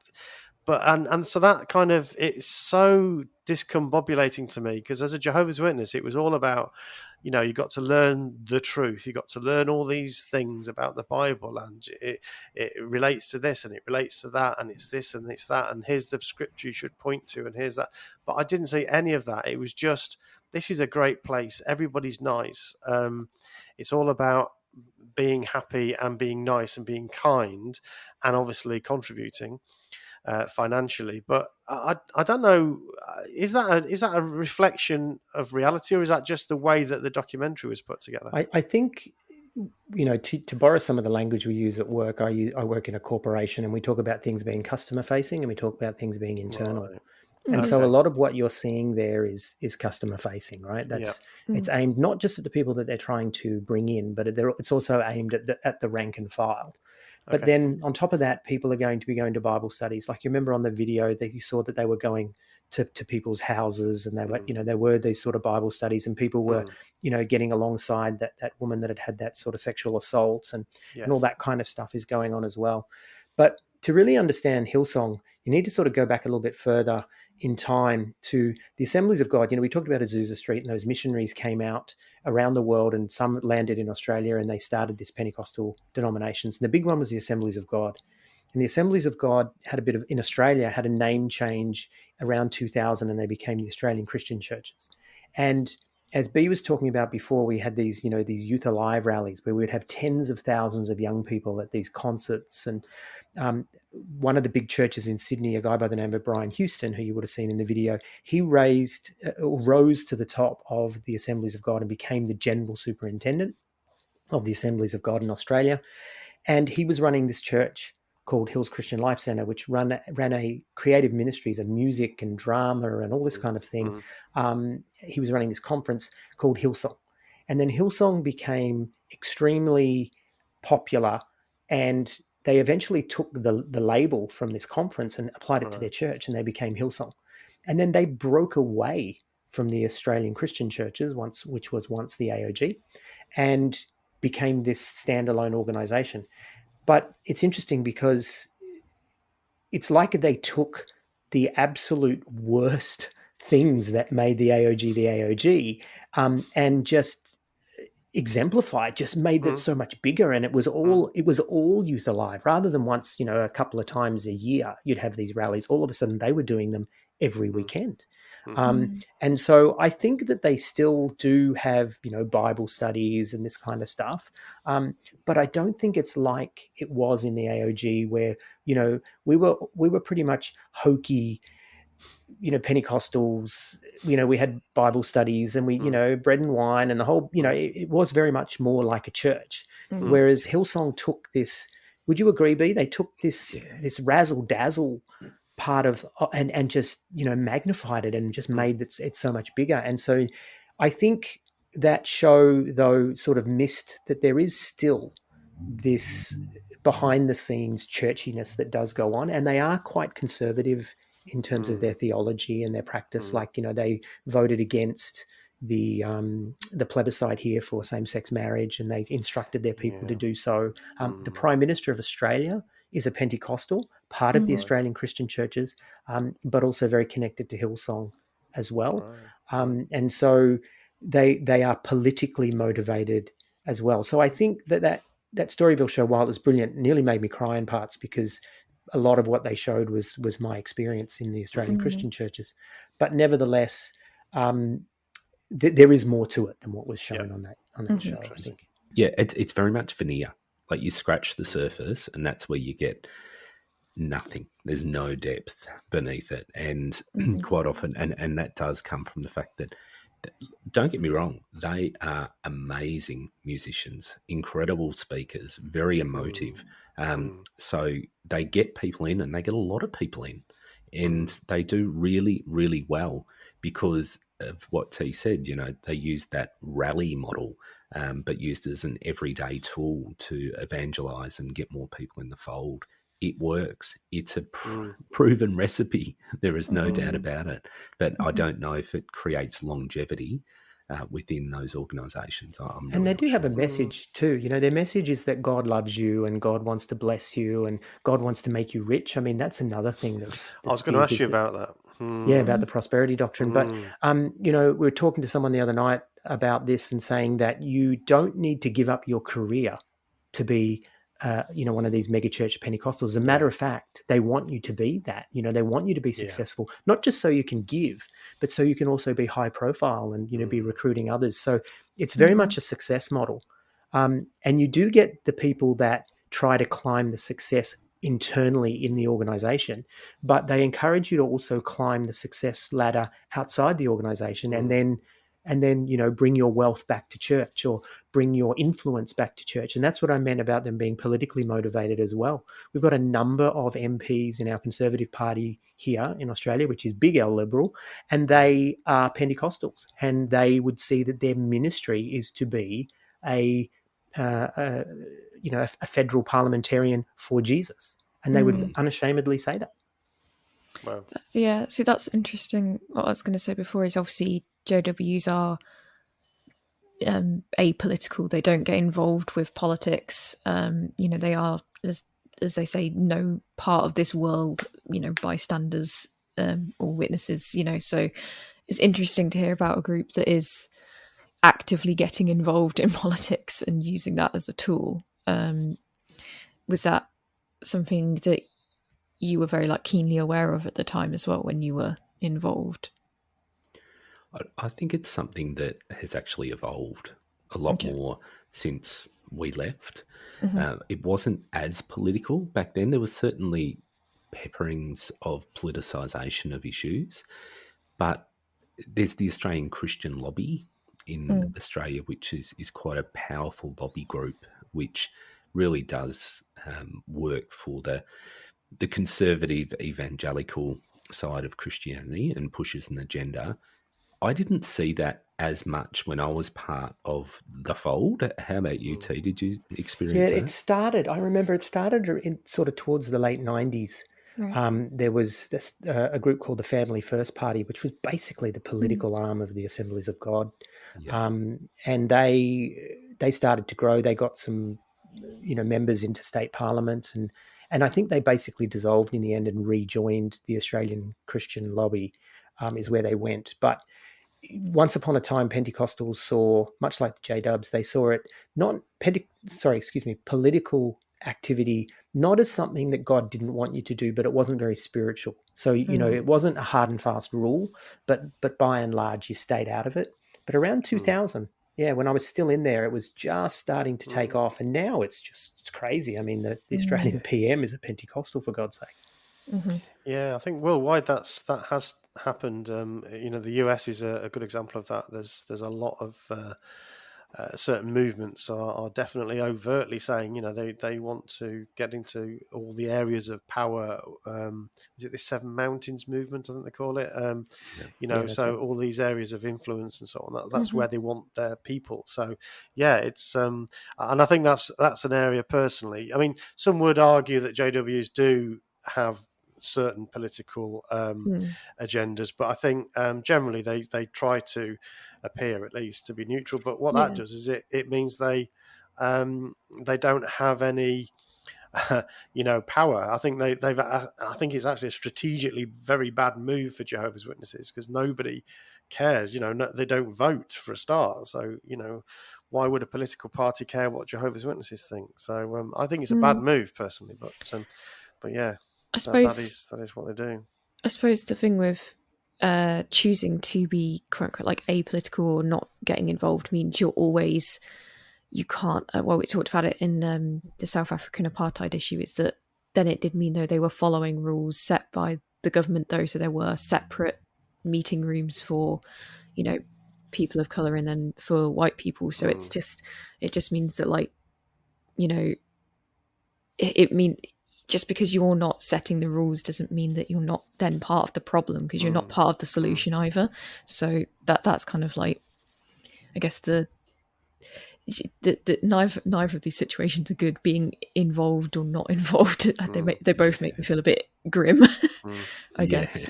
But and so that kind of, it's so discombobulating to me, because as a Jehovah's Witness, it was all about, you got to learn the truth. You got to learn all these things about the Bible, and it relates to this and it relates to that, and it's this and it's that, and here's the scripture you should point to, and here's that. But I didn't see any of that. It was just, this is a great place. Everybody's nice. It's all about being happy and being nice and being kind, and obviously contributing financially. But I don't know, is that a reflection of reality, or is that just the way that the documentary was put together? I think to borrow some of the language we use at work, I work in a corporation, and we talk about things being customer facing and we talk about things being internal. Right. And so a Okay. lot of what you're seeing there is customer facing, right? It's aimed not just at the people that they're trying to bring in, but it's also aimed at the rank and file. But Okay. then on top of that, people are going to be going to Bible studies. Like you remember on the video that you saw that they were going to people's houses, and they were, there were these sort of Bible studies, and people were, getting alongside that woman that had that sort of sexual assault, and all that kind of stuff is going on as well. But to really understand Hillsong, you need to sort of go back a little bit further in time to the Assemblies of God. We talked about Azusa Street, and those missionaries came out around the world, and some landed in Australia, and they started this Pentecostal denominations. And the big one was the Assemblies of God. And the Assemblies of God in Australia had a name change around 2000, and they became the Australian Christian Churches. And as B was talking about before, we had these Youth Alive rallies where we'd have tens of thousands of young people at these concerts. And one of the big churches in Sydney, a guy by the name of Brian Houston, who you would have seen in the video, he rose to the top of the Assemblies of God and became the general superintendent of the Assemblies of God in Australia. And he was running this church called Hills Christian Life Centre, which ran a creative ministries of music and drama and all this kind of thing. He was running this conference called Hillsong. And then Hillsong became extremely popular, and they eventually took the label from this conference and applied it to their church, and they became Hillsong. And then they broke away from the Australian Christian churches, which was once the AOG, and became this standalone organisation. But it's interesting because it's like they took the absolute worst things that made the AOG and just exemplified, just made it so much bigger. And it was all Youth Alive, rather than once, a couple of times a year you'd have these rallies. All of a sudden they were doing them every weekend. And so I think that they still do have, Bible studies and this kind of stuff. But I don't think it's like it was in the AOG where, we were pretty much hokey, Pentecostals, we had Bible studies, and we, bread and wine and the whole, it was very much more like a church. Whereas Hillsong took this, would you agree, B? They took this razzle dazzle part of and just magnified it and just made it so much bigger. And so I think that show though sort of missed that there is still this behind the scenes churchiness that does go on, and they are quite conservative in terms of their theology and their practice. Like they voted against the plebiscite here for same-sex marriage, and they instructed their people to do so. The Prime Minister of Australia is a Pentecostal, part of the Australian Christian churches, but also very connected to Hillsong as well. And so they are politically motivated as well. So I think that Storyville show, while it was brilliant, nearly made me cry in parts, because a lot of what they showed was my experience in the Australian Christian churches. But nevertheless, there is more to it than what was shown on that show, I think. Yeah, it's very much veneer. Like you scratch the surface, and that's where you get nothing. There's no depth beneath it. And quite often, and that does come from the fact that, don't get me wrong, they are amazing musicians, incredible speakers, very emotive. So they get people in, and they get a lot of people in, and they do really, really well because of what T said. They use that rally model, but used as an everyday tool to evangelize and get more people in the fold. It works. It's a proven recipe. There is no doubt about it. But I don't know if it creates longevity within those organisations. And they do have a message too. Their message is that God loves you and God wants to bless you and God wants to make you rich. I mean, that's another thing that's I was going to ask you about that. Yeah, about the prosperity doctrine. But, we were talking to someone the other night about this and saying that you don't need to give up your career to be one of these megachurch Pentecostals. As a matter of fact, they want you to be that. They want you to be successful, not just so you can give, but so you can also be high profile and, be recruiting others. So it's very much a success model. And you do get the people that try to climb the success internally in the organization, but they encourage you to also climb the success ladder outside the organization and then and then, bring your wealth back to church or bring your influence back to church. And that's what I meant about them being politically motivated as well. We've got a number of MPs in our Conservative Party here in Australia, which is big L Liberal, and they are Pentecostals, and they would see that their ministry is to be a federal parliamentarian for Jesus, and they would unashamedly say that. Wow. Yeah, see, that's interesting. What I was going to say before is obviously JWs are apolitical. They don't get involved with politics. They are, as they say, no part of this world, bystanders or witnesses, so it's interesting to hear about a group that is actively getting involved in politics and using that as a tool. Was that something that you were very keenly aware of at the time as well when you were involved? I think it's something that has actually evolved a lot more since we left. It wasn't as political back then. There was certainly pepperings of politicisation of issues, but there's the Australian Christian Lobby in Australia, which is quite a powerful lobby group, which really does work for the conservative evangelical side of Christianity and pushes an agenda. I didn't see that as much when I was part of the fold. How about you, T? Did you experience that? I remember it started in sort of towards the late 90s. Right. There was a group called the Family First Party, which was basically the political arm of the Assemblies of God. Yeah. And they started to grow. They got some, members into state parliament, and I think they basically dissolved in the end and rejoined the Australian Christian Lobby, is where they went. But once upon a time, Pentecostals saw, much like the J-Dubs, they saw it political activity not as something that God didn't want you to do, but it wasn't very spiritual. So, it wasn't a hard and fast rule, but by and large, you stayed out of it. But around 2000, when I was still in there, it was just starting to take off. And now it's crazy. I mean, the Australian PM is a Pentecostal, for God's sake. Yeah, I think worldwide that has happened. The US is a good example of that. There's a lot of certain movements are definitely overtly saying, they want to get into all the areas of power. Is it the Seven Mountains movement? I think they call it. So right. All these areas of influence and so on. That's where they want their people. So it's and I think that's an area personally. I mean, some would argue that JWs do have certain political agendas, but I think generally they try to appear at least to be neutral. But what that does is it means they don't have any power. I think I think it's actually a strategically very bad move for Jehovah's Witnesses, because nobody cares. They don't vote for a start, so why would a political party care what Jehovah's Witnesses think? So I think it's a bad move personally, but yeah. I suppose that is what they do. I suppose the thing with choosing to be quote unquote apolitical or not getting involved means you can't. Well, we talked about it in the South African apartheid issue. Is that then it did mean though they were following rules set by the government though, so there were separate meeting rooms for people of color and then for white people. So it just means that it means. Just because you're not setting the rules doesn't mean that you're not then part of the problem, because you're not part of the solution either. So that's kind of I guess the neither of these situations are good. Being involved or not involved, they both make me feel a bit grim. I guess.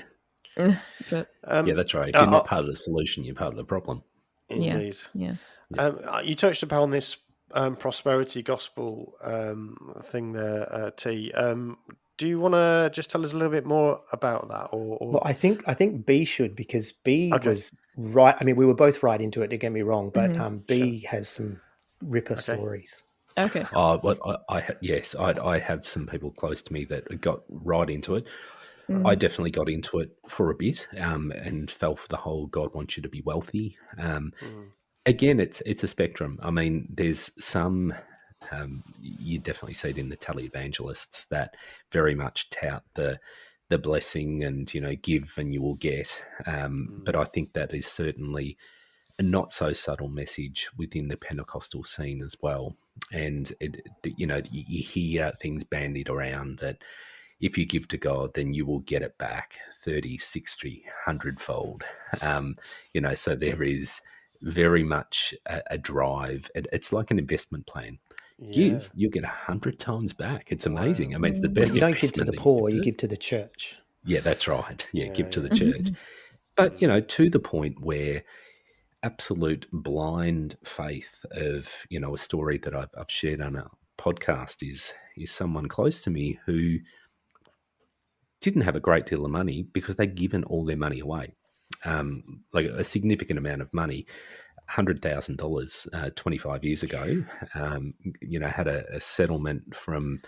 But that's right. If you're not part of the solution, you're part of the problem. Indeed. Yeah. You touched upon this prosperity gospel thing there, T. Do you want to just tell us a little bit more about that? Or... Well, I think B should, because B was right. I mean, we were both right into it. Don't get me wrong, but B has some ripper stories. Okay. I have some people close to me that got right into it. I definitely got into it for a bit and fell for the whole God wants you to be wealthy. Again, it's a spectrum. I mean, there's some, you definitely see it in the televangelists that very much tout the blessing and, give and you will get. But I think that is certainly not so subtle message within the Pentecostal scene as well. And, you hear things bandied around that if you give to God, then you will get it back 30, 60, 100-fold. So there is very much a drive. It's like an investment plan. Give, you get 100 times back. It's amazing. I mean, it's the best You don't give to the poor, you give to the church. Yeah, that's right. Give to the church. But, to the point where absolute blind faith of, a story that I've shared on a podcast is someone close to me who didn't have a great deal of money because they'd given all their money away, like a significant amount of money, $100,000 25 years ago, had a settlement from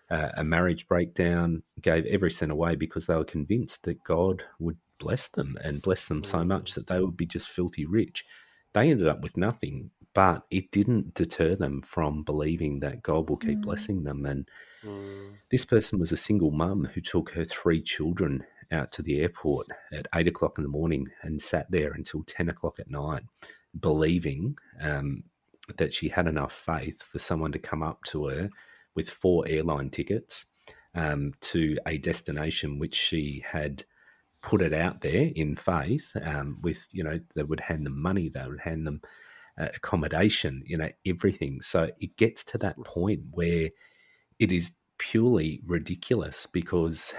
a marriage breakdown, gave every cent away because they were convinced that God would bless them and bless them so much that they would be just filthy rich. They ended up with nothing, but it didn't deter them from believing that God will keep blessing them. And this person was a single mum who took her 3 children out to the airport at 8 o'clock in the morning and sat there until 10 o'clock at night, believing that she had enough faith for someone to come up to her with 4 airline tickets to a destination which she had put it out there in faith with, they would hand them money, they would hand them accommodation, everything. So it gets to that point where it is purely ridiculous because,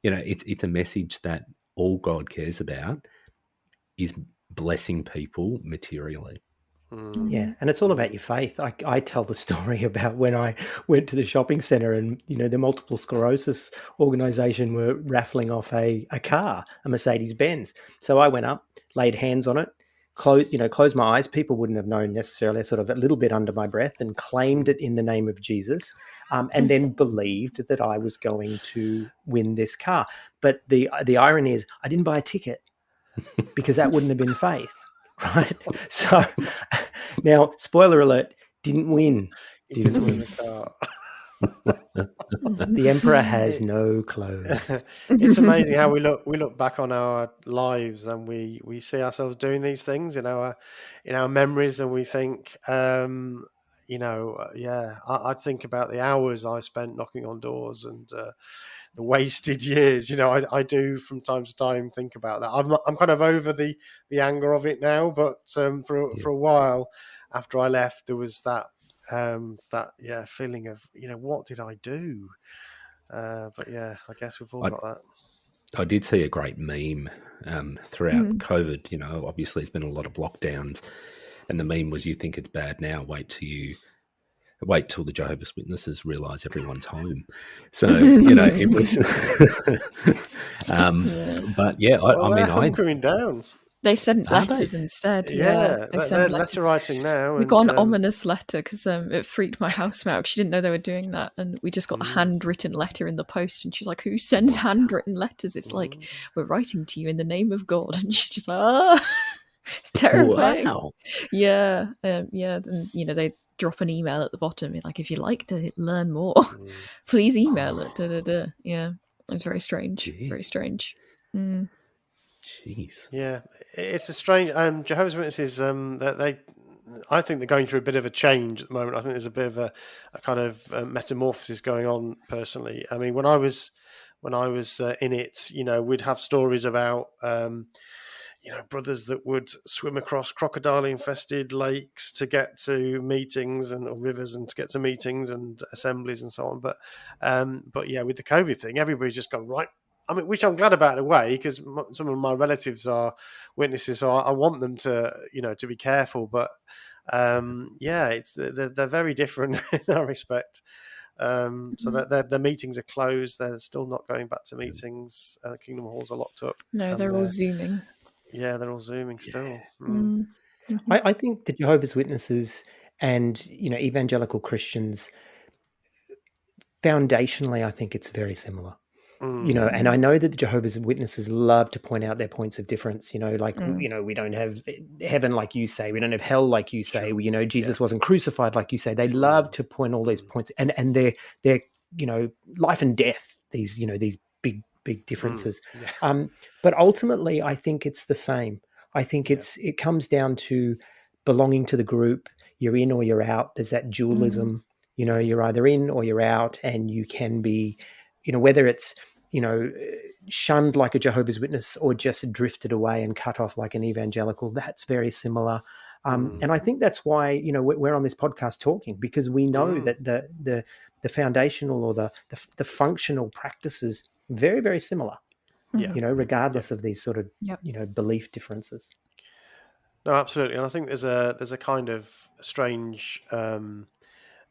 it's a message that all God cares about is blessing people materially. Yeah, and it's all about your faith. I tell the story about when I went to the shopping centre and, the multiple sclerosis organisation were raffling off a car, a Mercedes-Benz. So I went up, laid hands on it, closed my eyes. People wouldn't have known necessarily, sort of a little bit under my breath, and claimed it in the name of Jesus, and then believed that I was going to win this car. But the irony is I didn't buy a ticket because that wouldn't have been faith. Right. So now, spoiler alert, didn't win. The emperor has no clothes. It's amazing how we look back on our lives and we see ourselves doing these things in our memories, and we think, I'd think about the hours I spent knocking on doors and the wasted years. I do from time to time think about that. I'm kind of over the anger of it now, but for a while after I left, there was that feeling of, what did I do? But I guess we've all got that. I did see a great meme throughout COVID. Obviously there's been a lot of lockdowns, and the meme was, you think it's bad now, wait till the Jehovah's Witnesses realise everyone's home. So, it was... But I'm coming down. They sent letters instead. Yeah, they sent letter writing now. We got an ominous letter because it freaked my housemate out. She didn't know they were doing that, and we just got a handwritten letter in the post. And she's like, "Who sends handwritten letters?" It's like, we're writing to you in the name of God, and she's just like, it's terrifying. Wow. Yeah, and they drop an email at the bottom, like, if you'd like to learn more, please email it. Yeah, it was very strange. Jeez. Very strange. Jeez. Yeah, it's a strange. Jehovah's Witnesses. I think they're going through a bit of a change at the moment. I think there's a bit of a kind of metamorphosis going on. Personally, I mean, when I was in it, we'd have stories about brothers that would swim across crocodile-infested lakes to get to meetings or rivers and to get to meetings and assemblies and so on. But with the COVID thing, everybody's just gone right. I mean, which I'm glad about in a way, because some of my relatives are witnesses, so I want them to, to be careful. But it's they're very different in that respect. So that the meetings are closed. They're still not going back to meetings. Kingdom halls are locked up. No, they're all Zooming. Yeah, they're all Zooming still. I think the Jehovah's Witnesses and evangelical Christians, foundationally, I think it's very similar. And I know that the Jehovah's Witnesses love to point out their points of difference. We don't have heaven like you say, we don't have hell like you say. Sure. Jesus wasn't crucified like you say. They love to point all these points, and they're life and death. These big differences. But ultimately, I think it's the same. I think it comes down to belonging to the group. You're in or you're out. There's that dualism. You know, you're either in or you're out, and you can be, you know, whether it's, you know, shunned like a Jehovah's Witness or just drifted away and cut off like an evangelical. That's very similar. And I think that's why, you know, we're on this podcast talking, because we know that the foundational or the functional practices very, very similar. Yeah. You know, regardless of these sort of you know, belief differences. No, absolutely, and I think there's a kind of strange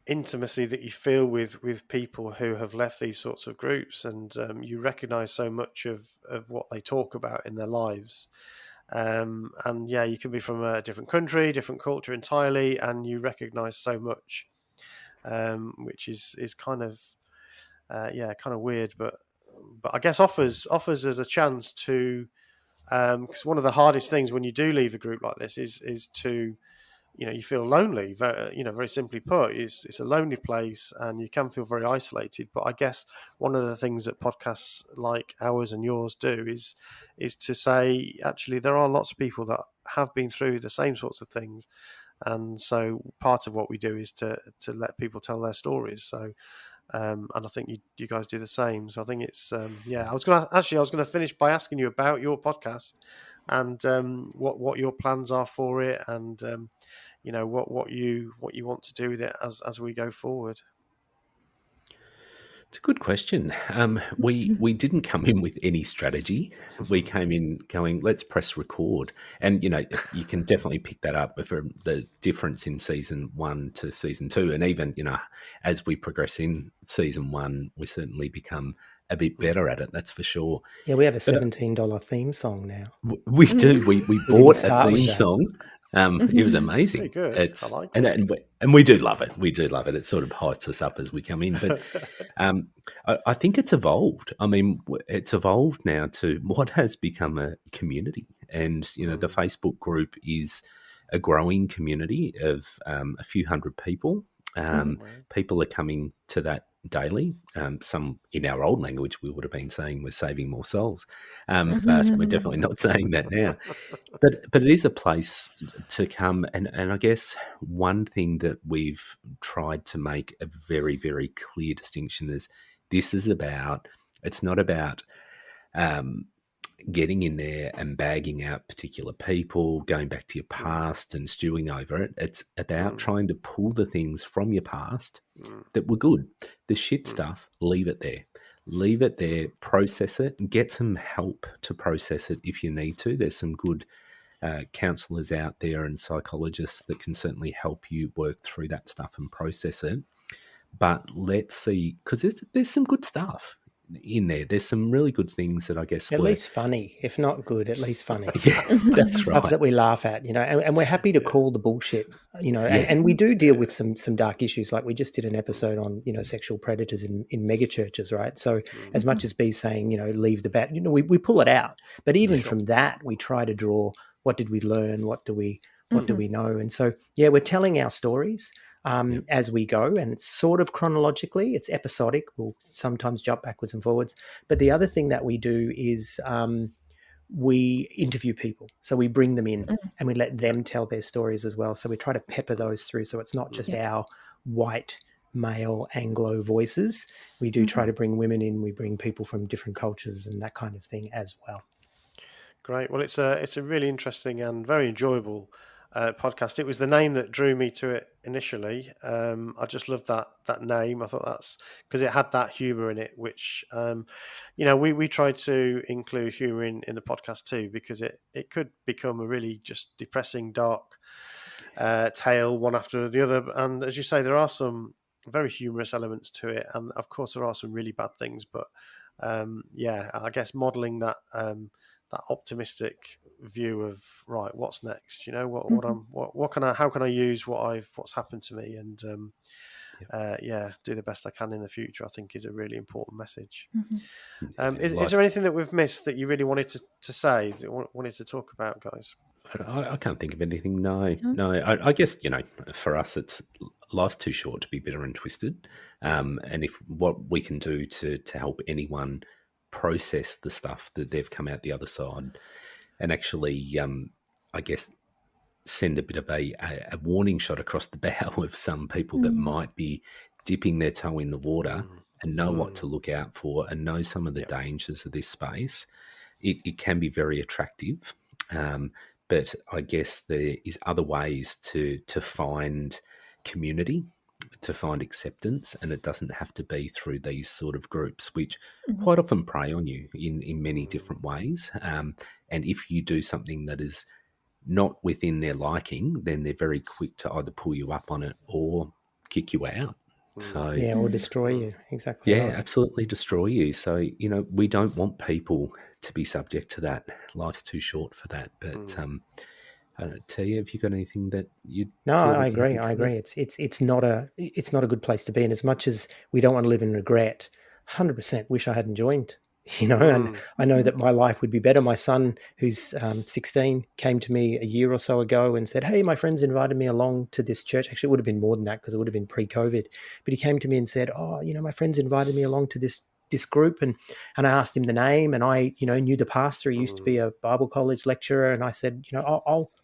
intimacy that you feel with people who have left these sorts of groups, and you recognise so much of what they talk about in their lives. And yeah, you can be from a different country, different culture entirely, and you recognise so much, which is kind of kind of weird, but I guess offers us a chance to, because one of the hardest things when you do leave a group like this is to, you know, you feel lonely. Very simply put, it's a lonely place, and you can feel very isolated. But I guess one of the things that podcasts like ours and yours do is to say, actually, there are lots of people that have been through the same sorts of things, and so part of what we do is to let people tell their stories. So. And I think you guys do the same. So I think it's I was going to finish by asking you about your podcast and what your plans are for it, and you know what you want to do with it as we go forward. It's a good question. We didn't come in with any strategy. We came in going, let's press record. And, you know, you can definitely pick that up from the difference in season 1 to season 2. And even, you know, as we progress in season 1, we certainly become a bit better at it, that's for sure. Yeah, we have a $17 theme song now. We do. We bought a theme song. It was amazing. Pretty good. I like it. And we do love it. We do love it. It sort of hypes us up as we come in. But I think it's evolved. I mean, it's evolved now to what has become a community. And, you know, the Facebook group is a growing community of a few hundred people. People are coming to that daily. Some in our old language we would have been saying we're saving more souls, but we're definitely not saying that now. But it is a place to come, and I guess one thing that we've tried to make a very, very clear distinction is this is about, it's not about getting in there and bagging out particular people, going back to your past and stewing over it. It's about trying to pull the things from your past that were good. The shit stuff, leave it there. Leave it there, process it, and get some help to process it if you need to. There's some good counsellors out there and psychologists that can certainly help you work through that stuff and process it. But let's see, because there's some good stuff in there. There's some really good things that I guess at least funny, if not good, at least funny. Yeah, that's stuff right. That we laugh at, you know, and we're happy to call the bullshit, you know, and we do deal with some dark issues. Like we just did an episode on, you know, sexual predators in megachurches, right? So as much as B's saying, you know, leave the bat, you know, we pull it out, but even from that we try to draw, what did we learn, what do we know? And so we're telling our stories as we go, and it's sort of chronologically, it's episodic. We'll sometimes jump backwards and forwards. But the other thing that we do is we interview people. So we bring them in and we let them tell their stories as well. So we try to pepper those through. So it's not just our white male Anglo voices. We do try to bring women in. We bring people from different cultures and that kind of thing as well. Great. Well, it's a really interesting and very enjoyable podcast. It was the name that drew me to it initially. I just loved that name. I thought that's because it had that humour in it, which you know, we tried to include humour in the podcast too, because it could become a really just depressing, dark tale one after the other. And as you say, there are some very humorous elements to it, and of course there are some really bad things. But I guess modelling that optimistic view of right, what's next? You know, how can I use what's happened to me, and do the best I can in the future, I think is a really important message. Is there anything that we've missed that you really wanted to say, that you wanted to talk about, guys? I can't think of anything. No. I guess, you know, for us, it's life's too short to be bitter and twisted. And if what we can do to help anyone process the stuff that they've come out the other side and actually I guess, send a bit of a warning shot across the bow of some people that might be dipping their toe in the water and know what to look out for and know some of the dangers of this space. It can be very attractive, but I guess there is other ways to find community, to find acceptance, and it doesn't have to be through these sort of groups, which quite often prey on you in many different ways. And if you do something that is not within their liking, then they're very quick to either pull you up on it or kick you out. So or destroy you. Exactly. yeah, right. absolutely destroy you. So, we don't want people to be subject to that. Life's too short for that. But I don't tell you, have you got anything that you? No, I agree. It's not a good place to be. And as much as we don't want to live in regret, 100% wish I hadn't joined. And I know that my life would be better. My son, who's 16, came to me a year or so ago and said, "Hey, my friends invited me along to this church." Actually, it would have been more than that because it would have been pre-COVID. But he came to me and said, "Oh, my friends invited me along to this group," and I asked him the name, and I knew the pastor. He used to be a Bible college lecturer, and I said,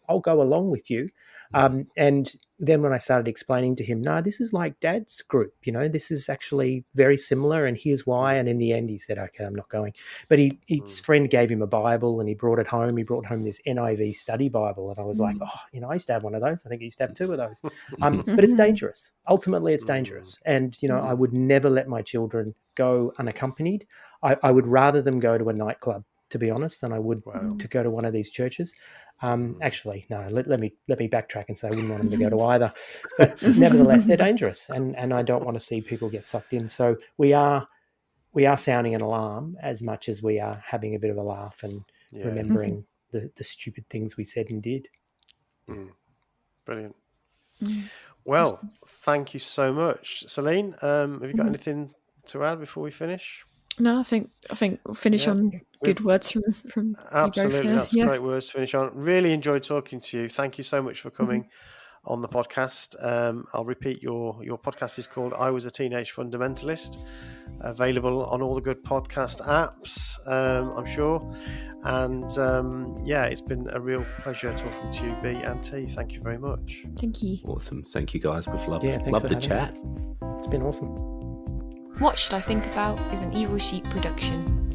I'll go along with you. And then when I started explaining to him, no, this is like Dad's group, this is actually very similar, and here's why. And in the end, he said, "Okay, I'm not going." But his friend gave him a Bible, and he brought it home. He brought home this NIV study Bible, and I was like, I used to have one of those. I think I used to have 2 of those. But it's dangerous. Ultimately, it's dangerous. And I would never let my children go unaccompanied. I would rather them go to a nightclub, to be honest, than I would to go to one of these churches. Actually, no, let me backtrack and say I wouldn't want them to go to either. But nevertheless, they're dangerous, and I don't want to see people get sucked in. So we are sounding an alarm as much as we are having a bit of a laugh and remembering the stupid things we said and did. Brilliant. Well, thank you so much. Celine, have you got anything to add before we finish? No, I think we'll finish on good words from absolutely. You both. That's great words to finish on. Really enjoyed talking to you. Thank you so much for coming on the podcast. I'll repeat your podcast is called "I Was a Teenage Fundamentalist," available on all the good podcast apps, I'm sure. And it's been a real pleasure talking to you, B and T. Thank you very much. Thank you. Awesome. Thank you, guys. We've loved the chat. It's been awesome. What Should I Think About is an Evil Sheep production.